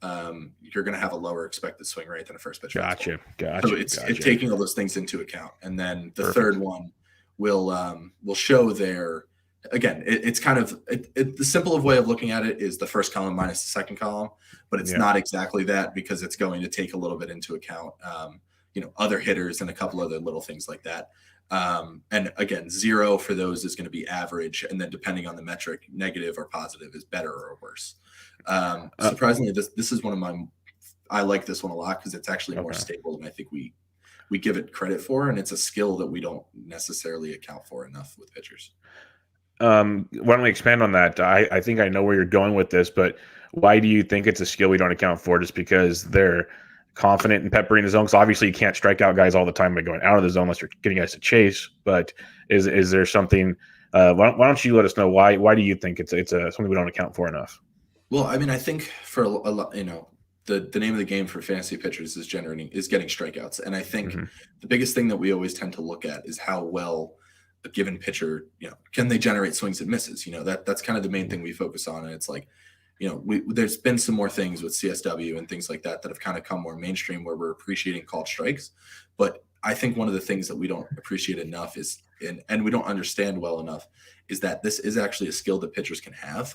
you're going to have a lower expected swing rate than a first pitch. Gotcha. So it's taking all those things into account, and then the third one will show their. Again, it's kind of the simple way of looking at it is the first column minus the second column, but it's not exactly that because it's going to take a little bit into account, other hitters and a couple other little things like that. And again, 0 for those is going to be average. And then depending on the metric, negative or positive is better or worse. Surprisingly, this is one of I like this one a lot because it's actually more stable than I think we give it credit for. And it's a skill that we don't necessarily account for enough with pitchers. Why don't we expand on that? I think I know where you're going with this, but why do you think it's a skill we don't account for? Just because they're confident in peppering the zone? Because obviously you can't strike out guys all the time by going out of the zone unless you're getting guys to chase. But is there something? Why don't you let us know why do you think it's something we don't account for enough? Well, I mean, I think for a lot, the name of the game for fantasy pitchers is getting strikeouts, and I think the biggest thing that we always tend to look at is how well a given pitcher, can they generate swings and misses? That's kind of the main thing we focus on, and it's like. There's been some more things with CSW and things like that have kind of come more mainstream where we're appreciating called strikes. But I think one of the things that we don't appreciate enough is, and we don't understand well enough, is that this is actually a skill that pitchers can have.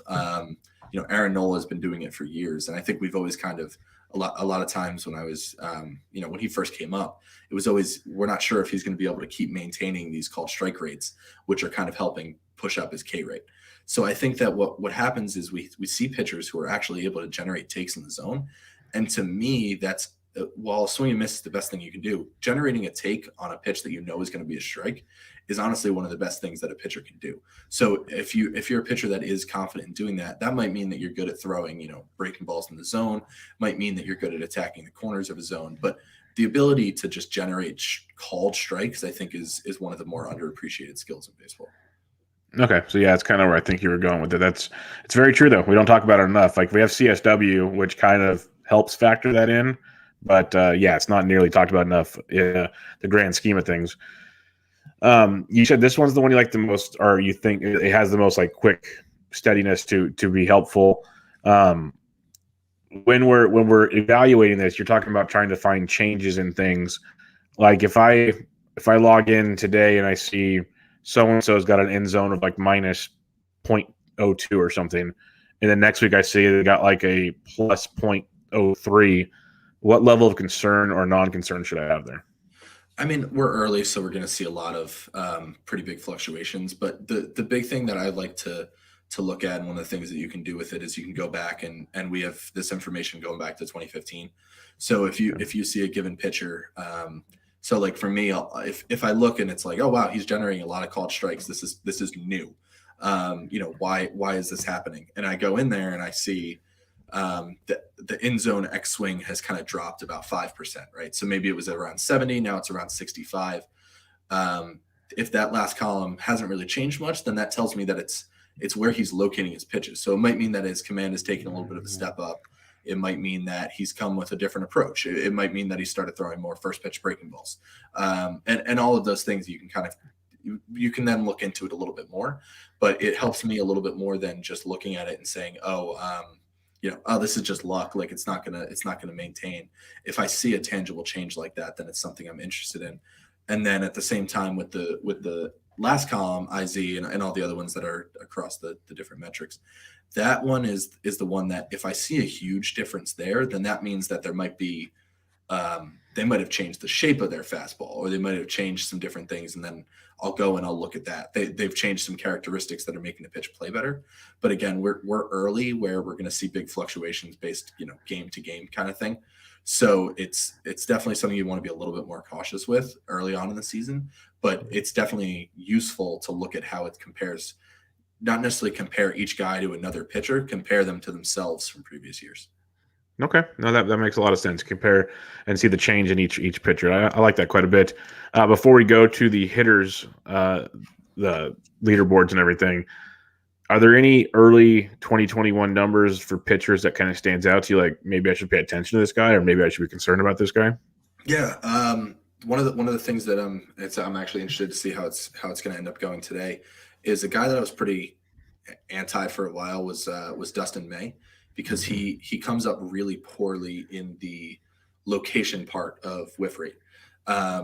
Aaron Nola has been doing it for years. And I think we've always kind of, a lot of times when I was, when he first came up, it was always, we're not sure if he's going to be able to keep maintaining these called strike rates, which are kind of helping push up his K rate. So I think that what happens is we see pitchers who are actually able to generate takes in the zone. And to me, that's while swing and miss is the best thing you can do, generating a take on a pitch that is going to be a strike is honestly one of the best things that a pitcher can do. So if you're a pitcher that is confident in doing that, that might mean that you're good at throwing, breaking balls in the zone, might mean that you're good at attacking the corners of a zone. But the ability to just generate called strikes, I think, is one of the more underappreciated skills in baseball. Okay, so yeah, it's kind of where I think you were going with it. It's very true though. We don't talk about it enough. Like we have CSW, which kind of helps factor that in, but it's not nearly talked about enough in the grand scheme of things. You said this one's the one you like the most, or you think it has the most like quick steadiness to be helpful. When we're evaluating this, you're talking about trying to find changes in things. Like if I log in today and I see so-and-so's got an end zone of like minus 0.02 or something, and then next week I see they got like a plus 0.03, what level of concern or non-concern should I have there? I mean, we're early, so we're going to see a lot of pretty big fluctuations. But the big thing that I like to look at, and one of the things that you can do with it is you can go back and we have this information going back to 2015. So if you see a given pitcher, so like for me, if I look and it's like, oh wow, he's generating a lot of called strikes. This is new. Why is this happening? And I go in there and I see the end zone X swing has kind of dropped about 5%, right? So maybe it was around 70, now it's around 65. If that last column hasn't really changed much, then that tells me that it's where he's locating his pitches. So it might mean that his command is taking a little bit of a step up. It might mean that he's come with a different approach. It might mean that he started throwing more first pitch breaking balls. And all of those things you can then look into it a little bit more, but it helps me a little bit more than just looking at it and saying, this is just luck. Like it's not gonna maintain. If I see a tangible change like that, then it's something I'm interested in. And then at the same time with the last column, IZ and all the other ones that are across the different metrics, that one is the one that if I see a huge difference there, then that means that there might be they might have changed the shape of their fastball, or they might have changed some different things. And then I'll go and I'll look at that. They've changed some characteristics that are making the pitch play better. But again, we're early where we're going to see big fluctuations based, game to game kind of thing. So it's definitely something you want to be a little bit more cautious with early on in the season, but it's definitely useful to look at how it compares, not necessarily compare each guy to another pitcher, compare them to themselves from previous years. Okay, no, that makes a lot of sense. Compare and see the change in each pitcher. I like that quite a bit. Before we go to the hitters, the leaderboards and everything, are there any early 2021 numbers for pitchers that kind of stands out to you? Like maybe I should pay attention to this guy, or maybe I should be concerned about this guy. Yeah, one of the things that I'm actually interested to see how it's going to end up going today is a guy that I was pretty anti for a while was Dustin May, because he comes up really poorly in the location part of whiff rate.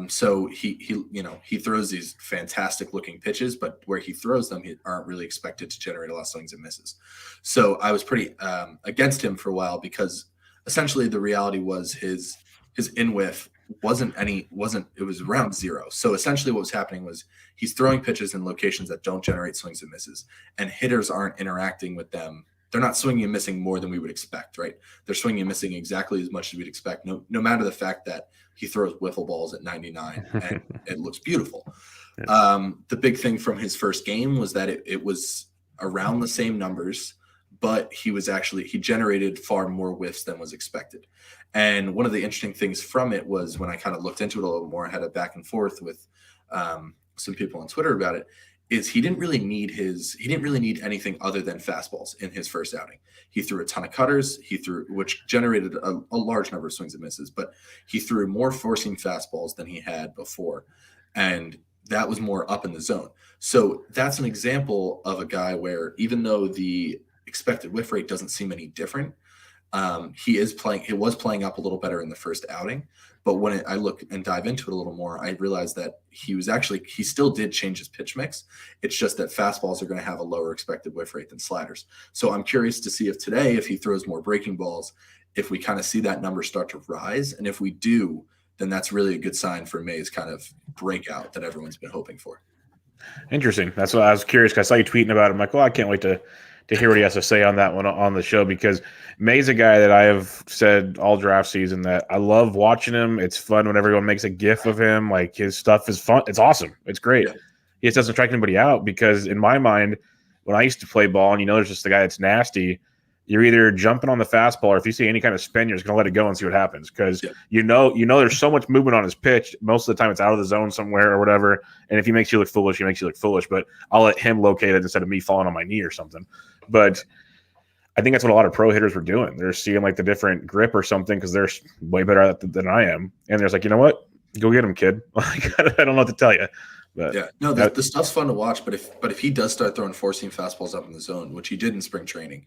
So he throws these fantastic looking pitches, but where he throws them, aren't really expected to generate a lot of swings and misses. So I was pretty against him for a while, because essentially the reality was his in whiff it was around 0. So essentially what was happening was he's throwing pitches in locations that don't generate swings and misses, and hitters aren't interacting with them. They're not swinging and missing more than we would expect, right? They're swinging and missing exactly as much as we'd expect, no matter the fact that he throws wiffle balls at 99 and it looks beautiful. Yeah. The big thing from his first game was that it was around the same numbers, but he generated far more whiffs than was expected. And one of the interesting things from it was, when I kind of looked into it a little more, I had a back and forth with some people on Twitter about it, is he didn't really need anything other than fastballs in his first outing. He threw a ton of cutters, which generated a large number of swings and misses, but he threw more forcing fastballs than he had before. And that was more up in the zone. So that's an example of a guy where, even though the expected whiff rate doesn't seem any different, it was playing up a little better in the first outing. But when I look and dive into it a little more, I realized that he still did change his pitch mix. It's just that fastballs are going to have a lower expected whiff rate than sliders. So I'm curious to see if he throws more breaking balls, if we kind of see that number start to rise. And if we do, then that's really a good sign for May's kind of breakout that everyone's been hoping for. Interesting. That's what I was curious, because I saw you tweeting about it. I'm like, well, I can't wait to hear what he has to say on that one on the show, because May's a guy that I have said all draft season that I love watching him. It's fun when everyone makes a GIF of him. Like, his stuff is fun. It's awesome. It's great. Yeah. He just doesn't strike anybody out, because in my mind, when I used to play ball and there's just the guy that's nasty, you're either jumping on the fastball, or if you see any kind of spin, you're just going to let it go and see what happens, because there's so much movement on his pitch. Most of the time it's out of the zone somewhere or whatever, and if he makes you look foolish, he makes you look foolish, but I'll let him locate it instead of me falling on my knee or something. But I think that's what a lot of pro hitters were doing. They're seeing like the different grip or something, because they're way better at it than I am, and there's like, you know what? Go get him, kid. Like, I don't know what to tell you. But yeah, no, the stuff's fun to watch. But if he does start throwing four-seam fastballs up in the zone, which he did in spring training,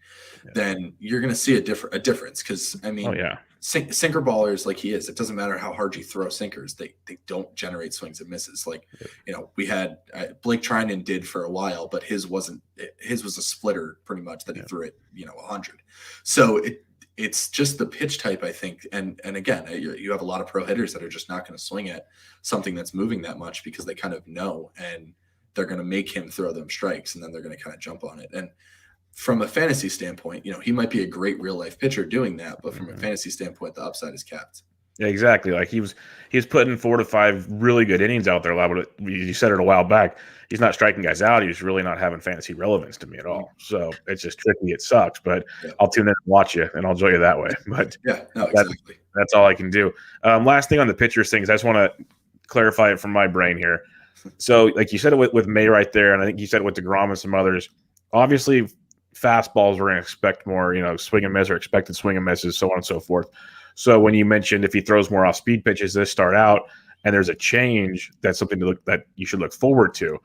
then you're going to see a difference. Because I mean, sinker ballers like he is, it doesn't matter how hard you throw sinkers; they don't generate swings and misses. Like we had Blake Trinan did for a while, but his was a splitter pretty much that he threw it 100. So it's just the pitch type, I think. And again, you have a lot of pro hitters that are just not going to swing at something that's moving that much, because they kind of know, and they're going to make him throw them strikes, and then they're going to kind of jump on it. And from a fantasy standpoint, he might be a great real life pitcher doing that, but from a fantasy standpoint, the upside is capped. Yeah, exactly. Like he was putting 4 to 5 really good innings out there. But you said it a while back. He's not striking guys out. He's really not having fantasy relevance to me at all. So it's just tricky. It sucks, but I'll tune in and watch you, and I'll enjoy you that way. But exactly. That's all I can do. Last thing on the pitchers things, I just want to clarify it from my brain here. So, like you said it with May right there, and I think you said it with DeGrom and some others. Obviously, fastballs we're going to expect more, swing and miss or expected swing and misses, so on and so forth. So when you mentioned if he throws more off-speed pitches this start out and there's a change, that's something that you should look forward to.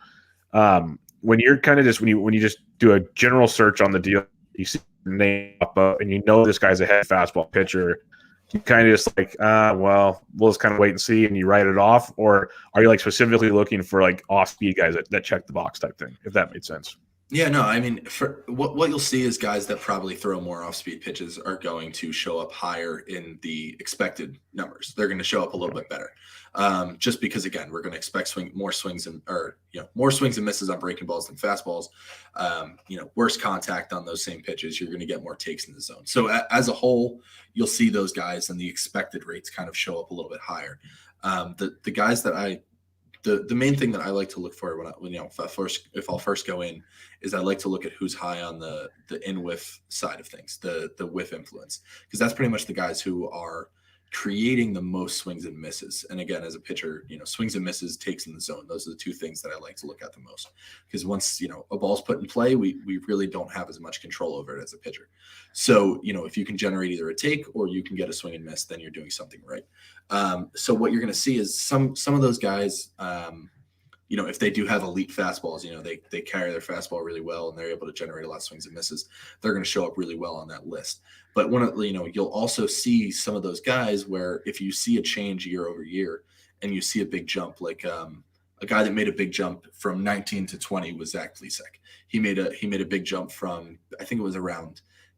When you're kind of when you just do a general search on the deal, you see your name up and this guy's a head fastball pitcher, you kind of just like, we'll just kind of wait and see, and you write it off? Or are you like specifically looking for like off-speed guys that check the box type thing, if that made sense? Yeah, no, I mean, for what you'll see is guys that probably throw more off-speed pitches are going to show up higher in the expected numbers. They're going to show up a little bit better, just because again, we're going to expect more swings and more swings and misses on breaking balls than fastballs. Worse contact on those same pitches. You're going to get more takes in the zone. So as a whole, you'll see those guys and the expected rates kind of show up a little bit higher. The guys that the main thing that I like to look for if I'll first go in is I like to look at who's high on the in whiff side of things, the whiff influence, because that's pretty much the guys who are creating the most swings and misses. And again, as a pitcher, swings and misses, takes in the zone. Those are the two things that I like to look at the most, because once a ball's put in play, we really don't have as much control over it as a pitcher. So if you can generate either a take or you can get a swing and miss, then you're doing something right. So what you're going to see is some of those guys, if they do have elite fastballs, they carry their fastball really well and they're able to generate a lot of swings and misses. They're going to show up really well on that list. But you'll also see some of those guys where if you see a change year over year and you see a big jump, like a guy that made a big jump from 19 to 20 was Zach Plesac. He made a big jump from, I think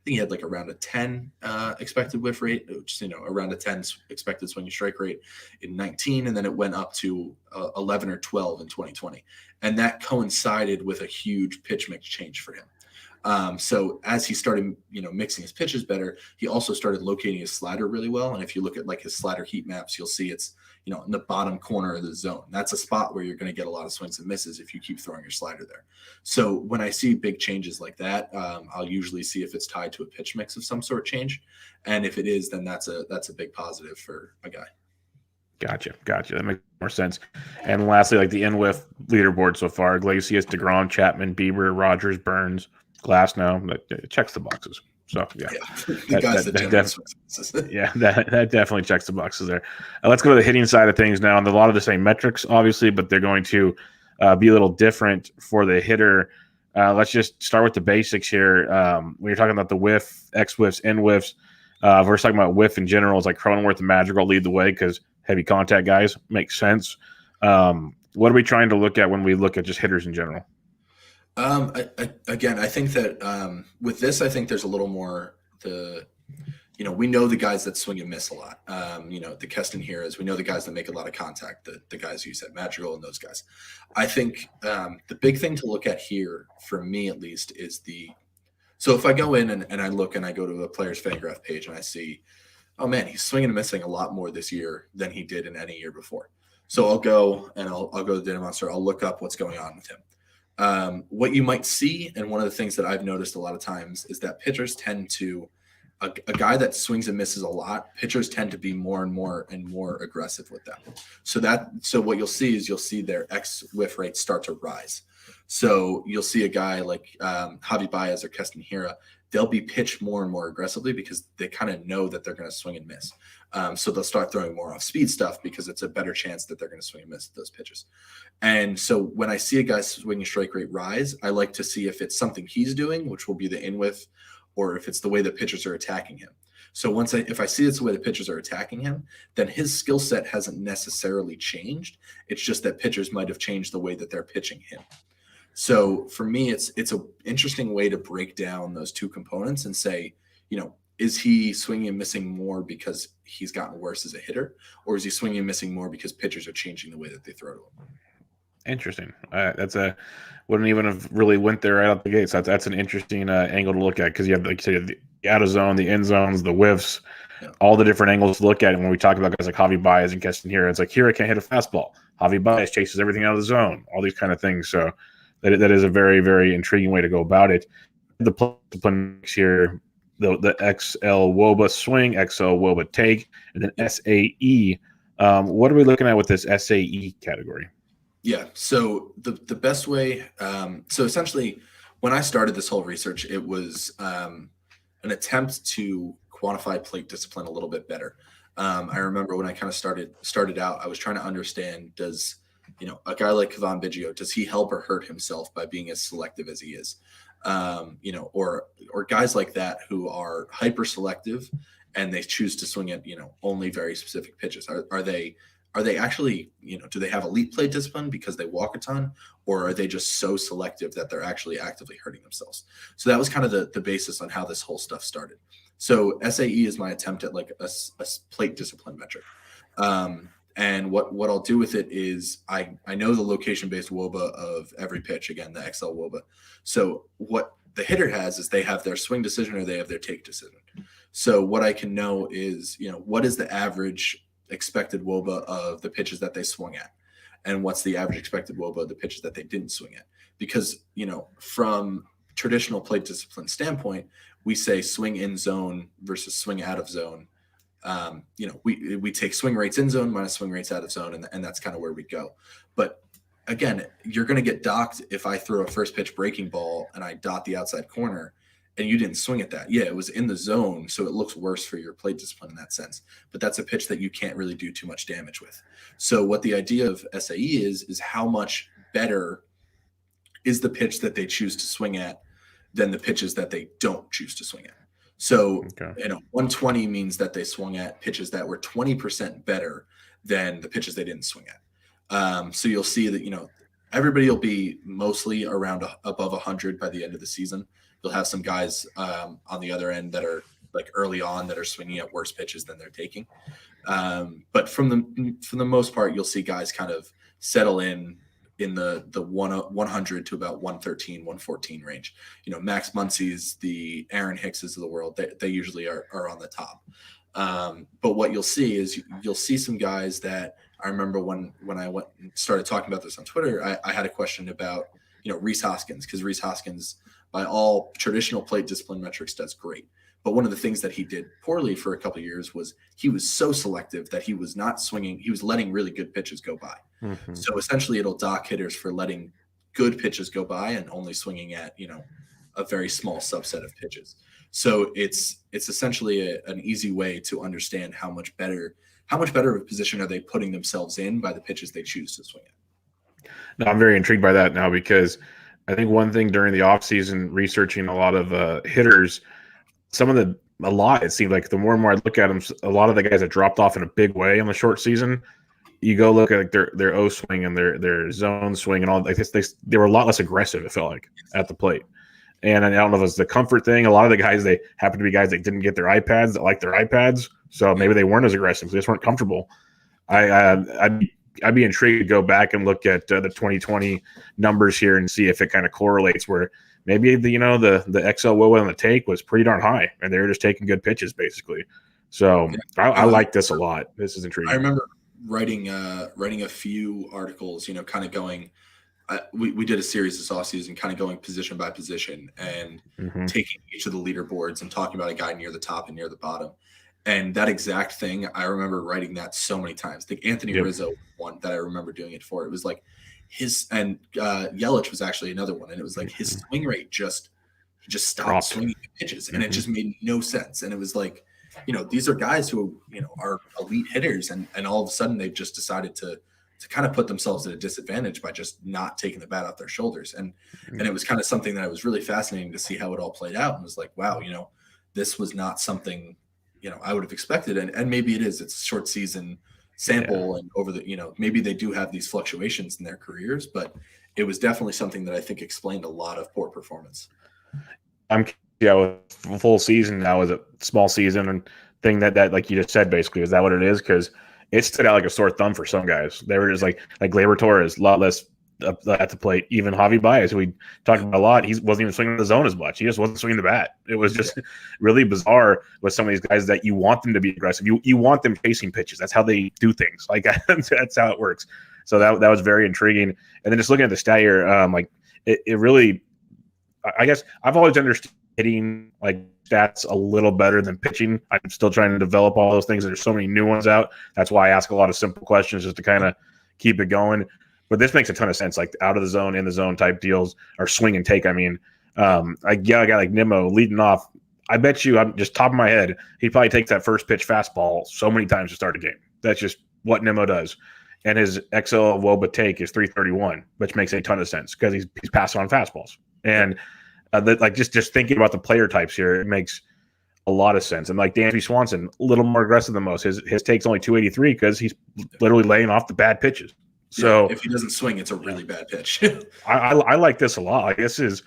he had like around a 10 expected whiff rate, which is, around a 10 expected swing and strike rate in 19. And then it went up to 11 or 12 in 2020. And that coincided with a huge pitch mix change for him. So as he started, mixing his pitches better, he also started locating his slider really well. And if you look at like his slider heat maps, you'll see it's, in the bottom corner of the zone. That's a spot where you're going to get a lot of swings and misses if you keep throwing your slider there. So when I see big changes like that, I'll usually see if it's tied to a pitch mix of some sort change. And if it is, then that's a big positive for a guy. Gotcha. That makes more sense. And lastly, like the in-whiff leaderboard so far, Iglesias, DeGrom, Chapman, Bieber, Rogers, Burns, Glasnow, that checks the boxes. So yeah, that definitely checks the boxes there. Let's go to the hitting side of things now. And a lot of the same metrics, obviously, but they're going to be a little different for the hitter. Let's just start with the basics here. When you're talking about the whiff, X-whiffs, N-whiffs, if we're talking about whiff in general, it's like Cronenworth and Madrigal lead the way because heavy contact guys makes sense. What are we trying to look at when we look at just hitters in general? I think that with this, I think there's a little more we know the guys that swing and miss a lot. The Keston Hiras, we know the guys that make a lot of contact, the guys you said, Madrigal and those guys. I think the big thing to look at here, for me at least, is so if I go in and I look and I go to a player's Fangraph page and I see, oh man, he's swinging and missing a lot more this year than he did in any year before. So I'll go to Data Monster. I'll look up what's going on with him. What you might see, and one of the things that I've noticed a lot of times, is that pitchers tend to, a guy that swings and misses a lot, pitchers tend to be more and more aggressive with them. So what you'll see their X whiff rates start to rise. So you'll see a guy like Javi Baez or Keston Hira, they'll be pitched more and more aggressively because they kind of know that they're going to swing and miss. So they'll start throwing more off speed stuff because it's a better chance that they're going to swing and miss those pitches. And so when I see a guy's swinging strike rate rise, I like to see if it's something he's doing, which will be the in whiff, or if it's the way the pitchers are attacking him. So if I see it's the way the pitchers are attacking him, then his skill set hasn't necessarily changed. It's just that pitchers might have changed the way that they're pitching him. So for me, it's an interesting way to break down those two components and say, is he swinging and missing more because he's gotten worse as a hitter, or is he swinging and missing more because pitchers are changing the way that they throw to him? Interesting. Wouldn't even have really went there right out the gates. That's an interesting angle to look at because you have, like you said, the out of zone, the end zones, the whiffs, all the different angles to look at. And when we talk about guys like Javi Baez and Keston here, it's like here I can't hit a fastball. Javi Baez chases everything out of the zone. All these kind of things. So that is a very, very intriguing way to go about it. The discipline here, the XL WOBA swing, XL WOBA take, and then SAE. What are we looking at with this SAE category? Yeah. So the best way, so essentially when I started this whole research, it was an attempt to quantify plate discipline a little bit better. I remember when I kind of started out, I was trying to understand, does, a guy like Kevon Biggio, does he help or hurt himself by being as selective as he is? Or guys like that who are hyper selective and they choose to swing at, only very specific pitches. Are they are they actually, do they have elite plate discipline because they walk a ton, or are they just so selective that they're actually actively hurting themselves? So that was kind of the basis on how this whole stuff started. So SAE is my attempt at like a plate discipline metric. And what I'll do with it is I know the location-based WOBA of every pitch, again, the XL WOBA. So what the hitter has is they have their swing decision or they have their take decision. So what I can know is, what is the average expected WOBA of the pitches that they swung at? And what's the average expected WOBA of the pitches that they didn't swing at? Because, from traditional plate discipline standpoint, we say swing in zone versus swing out of zone. We take swing rates in zone minus swing rates out of zone, and that's kind of where we go. But again, you're going to get docked if I throw a first pitch breaking ball and I dot the outside corner and you didn't swing at that. Yeah, it was in the zone, so it looks worse for your plate discipline in that sense. But that's a pitch that you can't really do too much damage with. So what the idea of SAE is how much better is the pitch that they choose to swing at than the pitches that they don't choose to swing at. So, 120 means that they swung at pitches that were 20% better than the pitches they didn't swing at. So you'll see that, everybody will be mostly around above 100 by the end of the season. You'll have some guys on the other end that are like early on that are swinging at worse pitches than they're taking. But for the most part, you'll see guys kind of settle in the 100 to about 113, 114 range. Max Muncy's, the Aaron Hickses of the world, they usually are on the top. But what you'll see is you'll see some guys that I remember when I went and started talking about this on Twitter, I had a question about, Rhys Hoskins, because Rhys Hoskins, by all traditional plate discipline metrics, does great. But one of the things that he did poorly for a couple of years was he was so selective that he was not swinging. He was letting really good pitches go by. Mm-hmm. So essentially it'll dock hitters for letting good pitches go by and only swinging at, a very small subset of pitches. So it's essentially an easy way to understand how much better of a position are they putting themselves in by the pitches they choose to swing at. No, I'm very intrigued by that now, because I think one thing during the offseason, researching a lot of hitters, it seemed like the more and more I look at them, a lot of the guys that dropped off in a big way on the short season, you go look at their O swing and their zone swing and all, like they were a lot less aggressive, it felt like, at the plate. And I don't know if it's the comfort thing. A lot of the guys, they happen to be guys that didn't get their iPads, that like their iPads, so maybe they weren't as aggressive. They just weren't comfortable. I'd be intrigued to go back and look at the 2020 numbers here and see if it kind of correlates, where maybe the XL WOA on the take was pretty darn high, and they were just taking good pitches basically. So I like this a lot. This is intriguing. I remember writing a few articles, kind of going. We did a series this offseason, kind of going position by position and taking each of the leaderboards and talking about a guy near the top and near the bottom. And that exact thing, I remember writing that so many times. I think Anthony Rizzo, one that I remember doing it for. It was like Yelich was actually another one. And it was like his swing rate just stopped swinging pitches. And it just made no sense. And it was like, these are guys who, are elite hitters. And all of a sudden they've just decided to kind of put themselves at a disadvantage by just not taking the bat off their shoulders. And it was kind of something that was really fascinating to see how it all played out. And was like, wow, this was not something, I would have expected. And maybe it is. It's a short season sample, and over the, maybe they do have these fluctuations in their careers, but it was definitely something that I think explained a lot of poor performance. With full season now is a small season and thing that like you just said, basically, is that what it is? Because it stood out like a sore thumb for some guys. They were just like Gleyber Torres, a lot less at the plate. Even Javi Baez, who we talked about a lot, he wasn't even swinging the zone as much. He just wasn't swinging the bat. It was just really bizarre with some of these guys that you want them to be aggressive. You want them chasing pitches. That's how they do things. Like that's how it works. So that was very intriguing. And then just looking at the stat here, it really, I guess I've always understood hitting like stats a little better than pitching. I'm still trying to develop all those things. There's so many new ones out. That's why I ask a lot of simple questions just to kind of keep it going. But this makes a ton of sense, like out of the zone, in the zone type deals, or swing and take. I mean, a guy like Nimmo leading off, I bet you, I'm just top of my head, he probably takes that first pitch fastball so many times to start a game. That's just what Nimmo does. And his XL WOBA take is 331, which makes a ton of sense because he's passing on fastballs. And just thinking about the player types here, it makes a lot of sense. And like Dansby Swanson, a little more aggressive than most. His take's only 283 because he's literally laying off the bad pitches. So if he doesn't swing, it's a really bad pitch. I like this a lot. Like, this is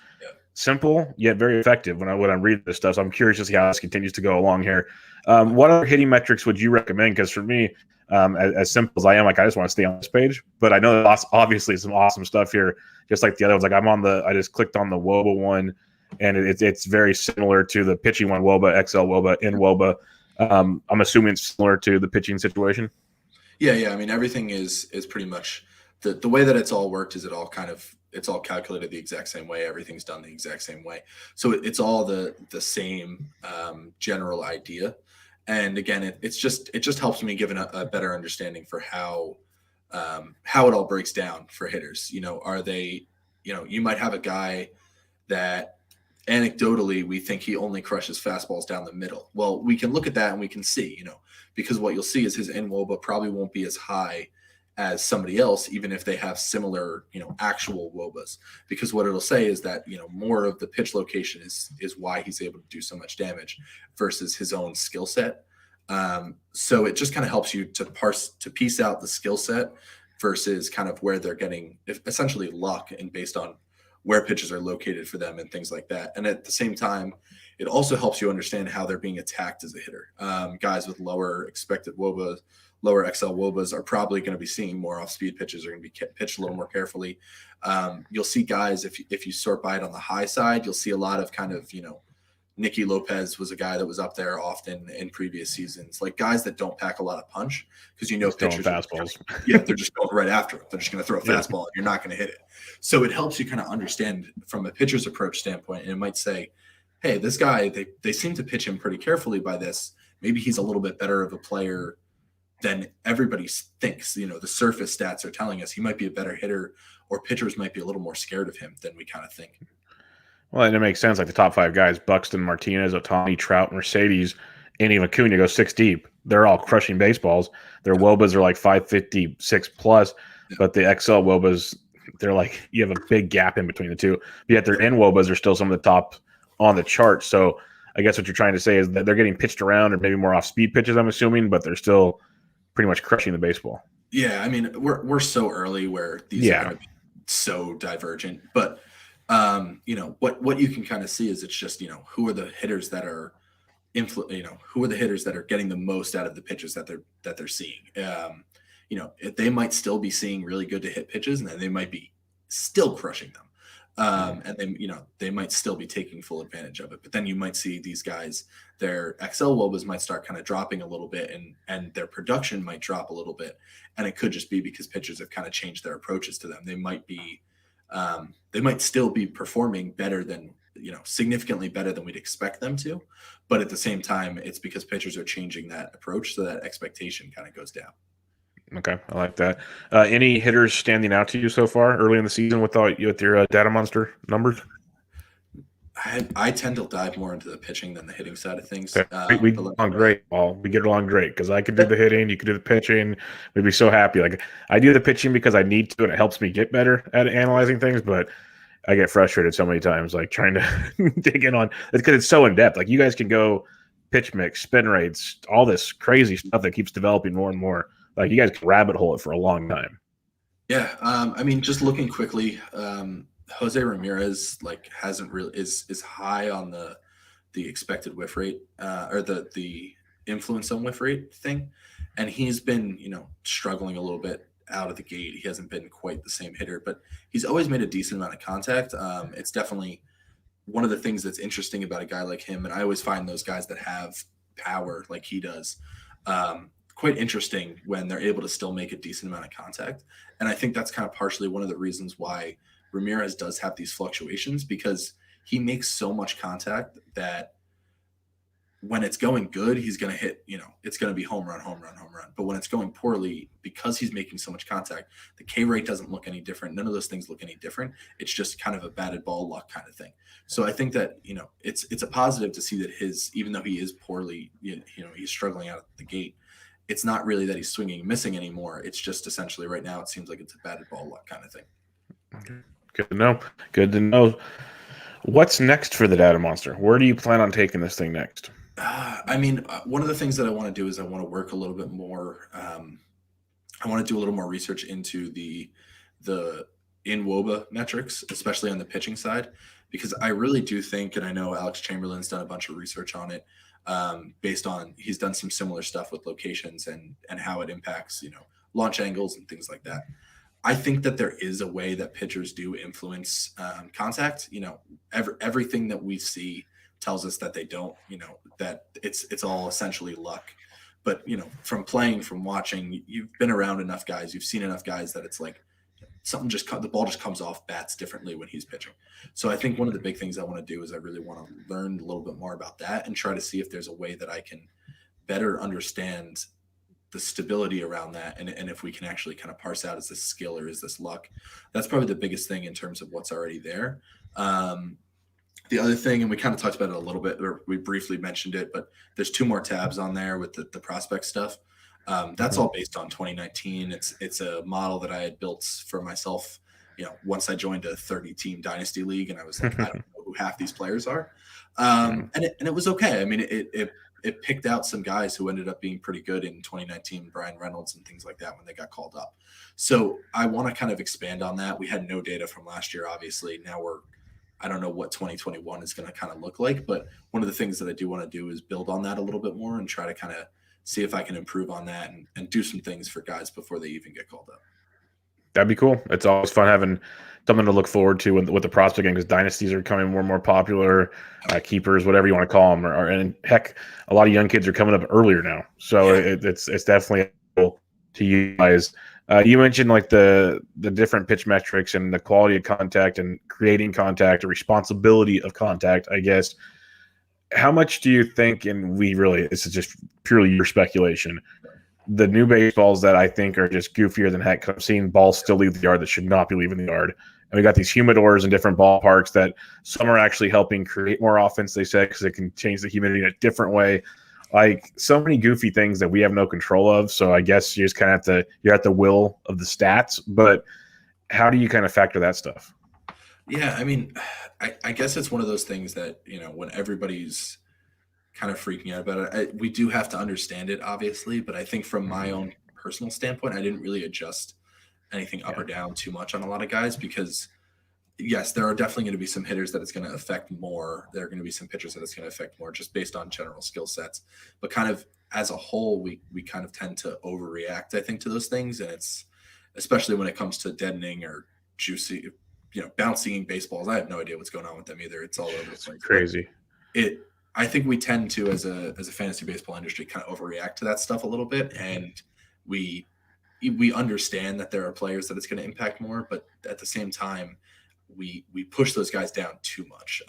simple yet very effective when I'm reading this stuff. So I'm curious to see how this continues to go along here. What other hitting metrics would you recommend? Because for me, as simple as I am, like I just want to stay on this page. But I know obviously some awesome stuff here, just like the other ones. Like I just clicked on the WOBA one, and it's very similar to the pitching one, WOBA, XL WOBA, in WOBA. I'm assuming it's similar to the pitching situation. Yeah. I mean, everything is pretty much the way that it's all worked is it's all calculated the exact same way. Everything's done the exact same way. So it's all the same general idea. And again, it just helps me give a better understanding for how it all breaks down for hitters. Are they, you might have a guy that anecdotally we think he only crushes fastballs down the middle. Well, we can look at that and we can see, because what you'll see is his in-WOBA probably won't be as high as somebody else, even if they have similar, actual WOBAs, because what it'll say is that, more of the pitch location is why he's able to do so much damage versus his own skill set. So it just kind of helps you to piece out the skill set versus kind of where they're getting essentially luck and based on where pitches are located for them and things like that. And at the same time, it also helps you understand how they're being attacked as a hitter. Guys with lower expected WOBAs, lower XL WOBAs are probably going to be seeing more off-speed pitches, are going to be pitched a little more carefully. You'll see guys, if you sort by it on the high side, you'll see a lot of kind of, Nicky Lopez was a guy that was up there often in previous seasons, like guys that don't pack a lot of punch because pitchers fastballs. They're just going right after it. They're just going to throw a fastball and you're not going to hit it. So it helps you kind of understand from a pitcher's approach standpoint. And it might say, hey, this guy, they seem to pitch him pretty carefully by this. Maybe he's a little bit better of a player than everybody thinks. The surface stats are telling us he might be a better hitter, or pitchers might be a little more scared of him than we kind of think. Well, and it makes sense. Like the top 5 guys, Buxton, Martinez, Otani, Trout, Mercedes, and even Acuna go 6 deep. They're all crushing baseballs. Their WOBAs are like 556 plus, but the XL WOBAs, they're like, you have a big gap in between the two. But yet their in WOBAs are still some of the top on the chart. So I guess what you're trying to say is that they're getting pitched around, or maybe more off-speed pitches, I'm assuming, but they're still pretty much crushing the baseball. Yeah, I mean, we're so early where these are going to be so divergent. But what you can kind of see is it's just, who are the hitters that are who are the hitters that are getting the most out of the pitches that they're seeing. They might still be seeing really good to hit pitches, and then they might be still crushing them. And then, they might still be taking full advantage of it. But then you might see these guys, their XL WOBAs might start kind of dropping a little bit, and their production might drop a little bit. And it could just be because pitchers have kind of changed their approaches to them. They might still be performing better than, significantly better than we'd expect them to. But at the same time, it's because pitchers are changing that approach, so that expectation kind of goes down. Okay, I like that. Any hitters standing out to you so far early in the season with your Data Monster numbers? I tend to dive more into the pitching than the hitting side of things. Okay. We get along great, Paul. We get along great because I could do the hitting, you could do the pitching. We'd be so happy. Like, I do the pitching because I need to, and it helps me get better at analyzing things. But I get frustrated so many times, like trying to dig in on it because it's so in depth. Like, you guys can go pitch mix, spin rates, all this crazy stuff that keeps developing more and more. Like, you guys can rabbit hole it for a long time. Yeah, I mean, just looking quickly, Jose Ramirez hasn't really is high on the expected whiff rate or the influence on whiff rate thing, and he's been struggling a little bit out of the gate. He hasn't been quite the same hitter, but he's always made a decent amount of contact. It's definitely one of the things that's interesting about a guy like him, and I always find those guys that have power like he does quite interesting when they're able to still make a decent amount of contact. And I think that's kind of partially one of the reasons why Ramirez does have these fluctuations, because he makes so much contact that when it's going good, he's going to hit, it's going to be home run, home run, home run. But when it's going poorly, because he's making so much contact, the K rate doesn't look any different. None of those things look any different. It's just kind of a batted ball luck kind of thing. So I think that, it's a positive to see that even though he is poorly, he's struggling out of the gate, it's not really that he's swinging and missing anymore. It's just essentially right now it seems like it's a batted ball luck kind of thing. Okay. Good to know. Good to know. What's next for the Data Monster? Where do you plan on taking this thing next? I mean, one of the things that I want to do is I want to work a little bit more. I want to do a little more research into the in WOBA metrics, especially on the pitching side, because I really do think, and I know Alex Chamberlain's done a bunch of research on it, based on he's done some similar stuff with locations and how it impacts launch angles and things like that. I think that there is a way that pitchers do influence contact. Everything that we see tells us that they don't. That it's all essentially luck. But from playing, from watching, you've been around enough guys, you've seen enough guys that it's like the ball just comes off bats differently when he's pitching. So I think one of the big things I want to do is I really want to learn a little bit more about that and try to see if there's a way that I can better understand the stability around that, and if we can actually kind of parse out, is this skill or is this luck? That's probably the biggest thing in terms of what's already there. The other thing, and we kind of talked about it a little bit, or we briefly mentioned it, but there's 2 more tabs on there with the prospect stuff. That's all based on 2019. It's a model that I had built for myself. Once I joined a 30-team dynasty league, and I was like, I don't know who half these players are, and it was okay. I mean, it picked out some guys who ended up being pretty good in 2019, Brian Reynolds and things like that when they got called up. So I want to kind of expand on that. We had no data from last year, obviously. Now I don't know what 2021 is going to kind of look like, but one of the things that I do want to do is build on that a little bit more and try to kind of see if I can improve on that and do some things for guys before they even get called up. That'd be cool. It's always fun having something to look forward to with the prospect game, because dynasties are becoming more and more popular. Keepers, whatever you want to call them, and heck, a lot of young kids are coming up earlier now. So it's definitely cool to utilize. You mentioned like the different pitch metrics and the quality of contact and creating contact, or responsibility of contact, I guess. How much do you think, and this is just purely your speculation, the new baseballs that I think are just goofier than heck, I've seen balls still leave the yard that should not be leaving the yard. And we got these humidors in different ballparks that some are actually helping create more offense, they said, because it can change the humidity in a different way. Like, so many goofy things that we have no control of. So I guess you just kind of you're at the will of the stats. But how do you kind of factor that stuff? Yeah, I mean, I guess it's one of those things that, when everybody's kind of freaking out about it, we do have to understand it, obviously. But I think from my own personal standpoint, I didn't really adjust anything up or down too much on a lot of guys, because yes, there are definitely going to be some hitters that it's going to affect more. There are going to be some pitchers that it's going to affect more, just based on general skill sets. But kind of as a whole, we kind of tend to overreact, I think, to those things. And it's especially when it comes to deadening or juicy, bouncing baseballs. I have no idea what's going on with them either. It's all over the place. It's crazy. I think we tend to, as a fantasy baseball industry, kind of overreact to that stuff a little bit, and we understand that there are players that it's going to impact more, but at the same time, we push those guys down too much.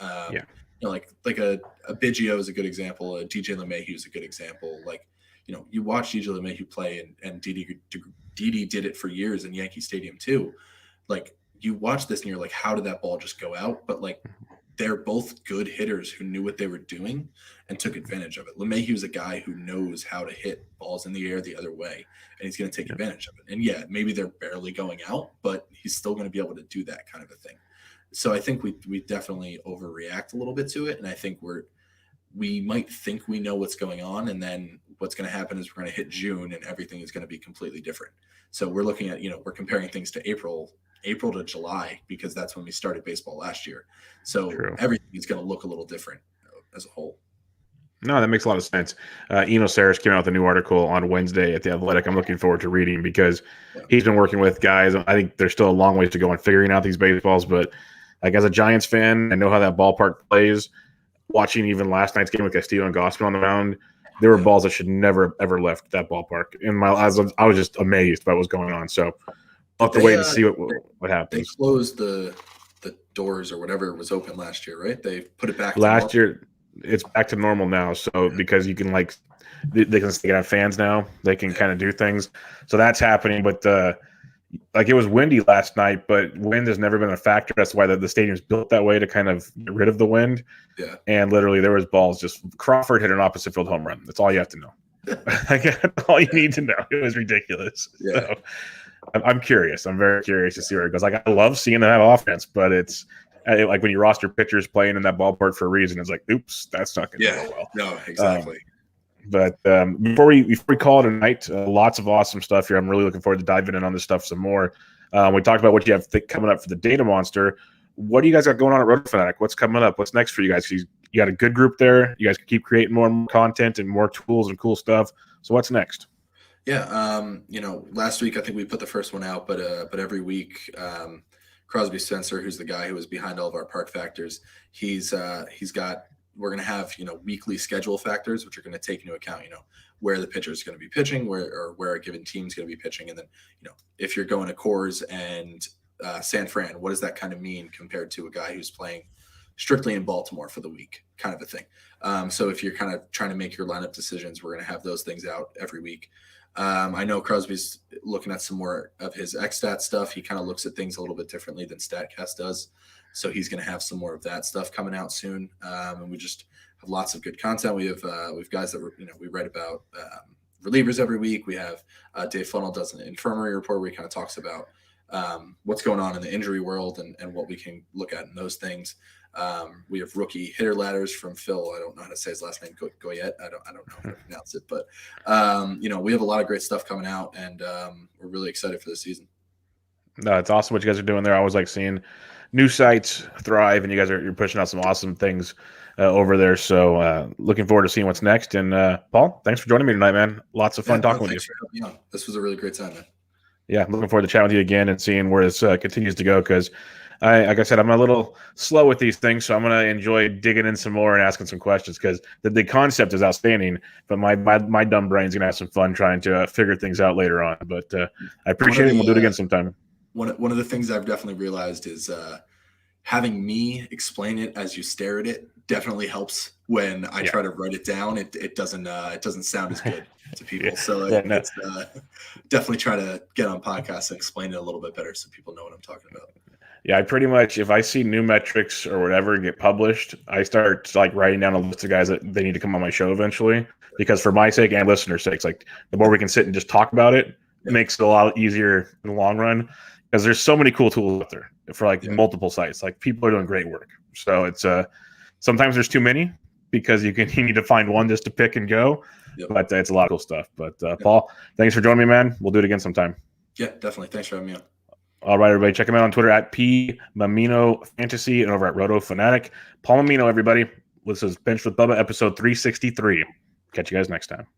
Like a Biggio is a good example. A DJ LeMahieu is a good example. Like, you watch DJ LeMahieu play, and Didi did it for years in Yankee Stadium too. Like, you watch this and you're like, how did that ball just go out? But like, they're both good hitters who knew what they were doing and took advantage of it. LeMahieu's a guy who knows how to hit balls in the air the other way, and he's going to take advantage of it. And yeah, maybe they're barely going out, but he's still going to be able to do that kind of a thing. So I think we definitely overreact a little bit to it. And I think we might think we know what's going on, and then what's going to happen is we're going to hit June and everything is going to be completely different. So we're looking at, we're comparing things to April to July, because that's when we started baseball last year. So everything is going to look a little different as a whole. No, that makes a lot of sense. Eno Saris came out with a new article on Wednesday at The Athletic. I'm looking forward to reading, because he's been working with guys. I think there's still a long ways to go in figuring out these baseballs, but like, as a Giants fan, I know how that ballpark plays. Watching even last night's game with Castillo and Gausman on the mound, there were balls that should never ever left that ballpark. I was just amazed by what was going on. So we'll have to wait and see what happens. They closed the doors or whatever was open last year, right? They put it back last year. It's back to normal now. So because you can they can have fans now, they can kind of do things. So that's happening. But it was windy last night, but wind has never been a factor. That's why the stadium's built that way, to kind of get rid of the wind. Yeah. And literally there was balls. Just Crawford hit an opposite field home run. That's all you have to know. That's all you need to know. It was ridiculous. Yeah. So, I'm curious. I'm very curious to see where it goes. Like, I love seeing them have offense, but it's Like when you roster pitchers playing in that ballpark for a reason, it's like, oops, that's not going to Yeah. go well. No, exactly. But before we call it a night, lots of awesome stuff here. I'm really looking forward to diving in on this stuff some more. We talked about what you have coming up for the Data Monster. What do you guys got going on at Roto Fanatic? What's coming up? What's next for you guys? You got a good group there. You guys can keep creating more and more content and more tools and cool stuff. So what's next? Yeah, last week I think we put the first one out, but every week, Crosby Spencer, who's the guy who was behind all of our park factors, we're going to have, weekly schedule factors, which are going to take into account, where the pitcher is going to be pitching, where a given team is going to be pitching. And then, if you're going to Coors and San Fran, what does that kind of mean compared to a guy who's playing strictly in Baltimore for the week, kind of a thing. So if you're kind of trying to make your lineup decisions, we're going to have those things out every week. I know Crosby's looking at some more of his XStat stuff. He kind of looks at things a little bit differently than StatCast does. So he's going to have some more of that stuff coming out soon. And we just have lots of good content. We've guys that we write about relievers every week. We have Dave Funnell does an infirmary report where he kind of talks about what's going on in the injury world and what we can look at in those things. We have rookie hitter ladders from Phil. I don't know how to say his last name. Goyette. I don't know how to pronounce it, but we have a lot of great stuff coming out, and we're really excited for the season. No, it's awesome what you guys are doing there. I always like seeing new sites thrive, and you're pushing out some awesome things over there. So looking forward to seeing what's next. And Paul, thanks for joining me tonight, man. Lots of fun talking with you. Thanks for having me on. This was a really great time, man. Yeah, I'm looking forward to chatting with you again and seeing where this continues to go, because like I said, I'm a little slow with these things, so I'm going to enjoy digging in some more and asking some questions, because the concept is outstanding, but my dumb brain's going to have some fun trying to figure things out later on. But I appreciate it, and we'll do it again sometime. One of the things I've definitely realized is having me explain it as you stare at it definitely helps when I try to write it down. It doesn't sound as good to people. So it's definitely try to get on podcasts and explain it a little bit better so people know what I'm talking about. Yeah, I pretty much, if I see new metrics or whatever get published, I start writing down a list of guys that they need to come on my show eventually, because for my sake and listeners' sakes, the more we can sit and just talk about it, it makes it a lot easier in the long run, because there's so many cool tools out there for multiple sites. People are doing great work. So it's sometimes there's too many, because you need to find one just to pick and go. Yep. But it's a lot of cool stuff. But Paul, thanks for joining me, man. We'll do it again sometime. Yeah, definitely. Thanks for having me on. All right, everybody. Check him out on Twitter at P Mammino Fantasy and over at Roto Fanatic. Paul Mammino, everybody. This is Bench with Bubba, episode 363. Catch you guys next time.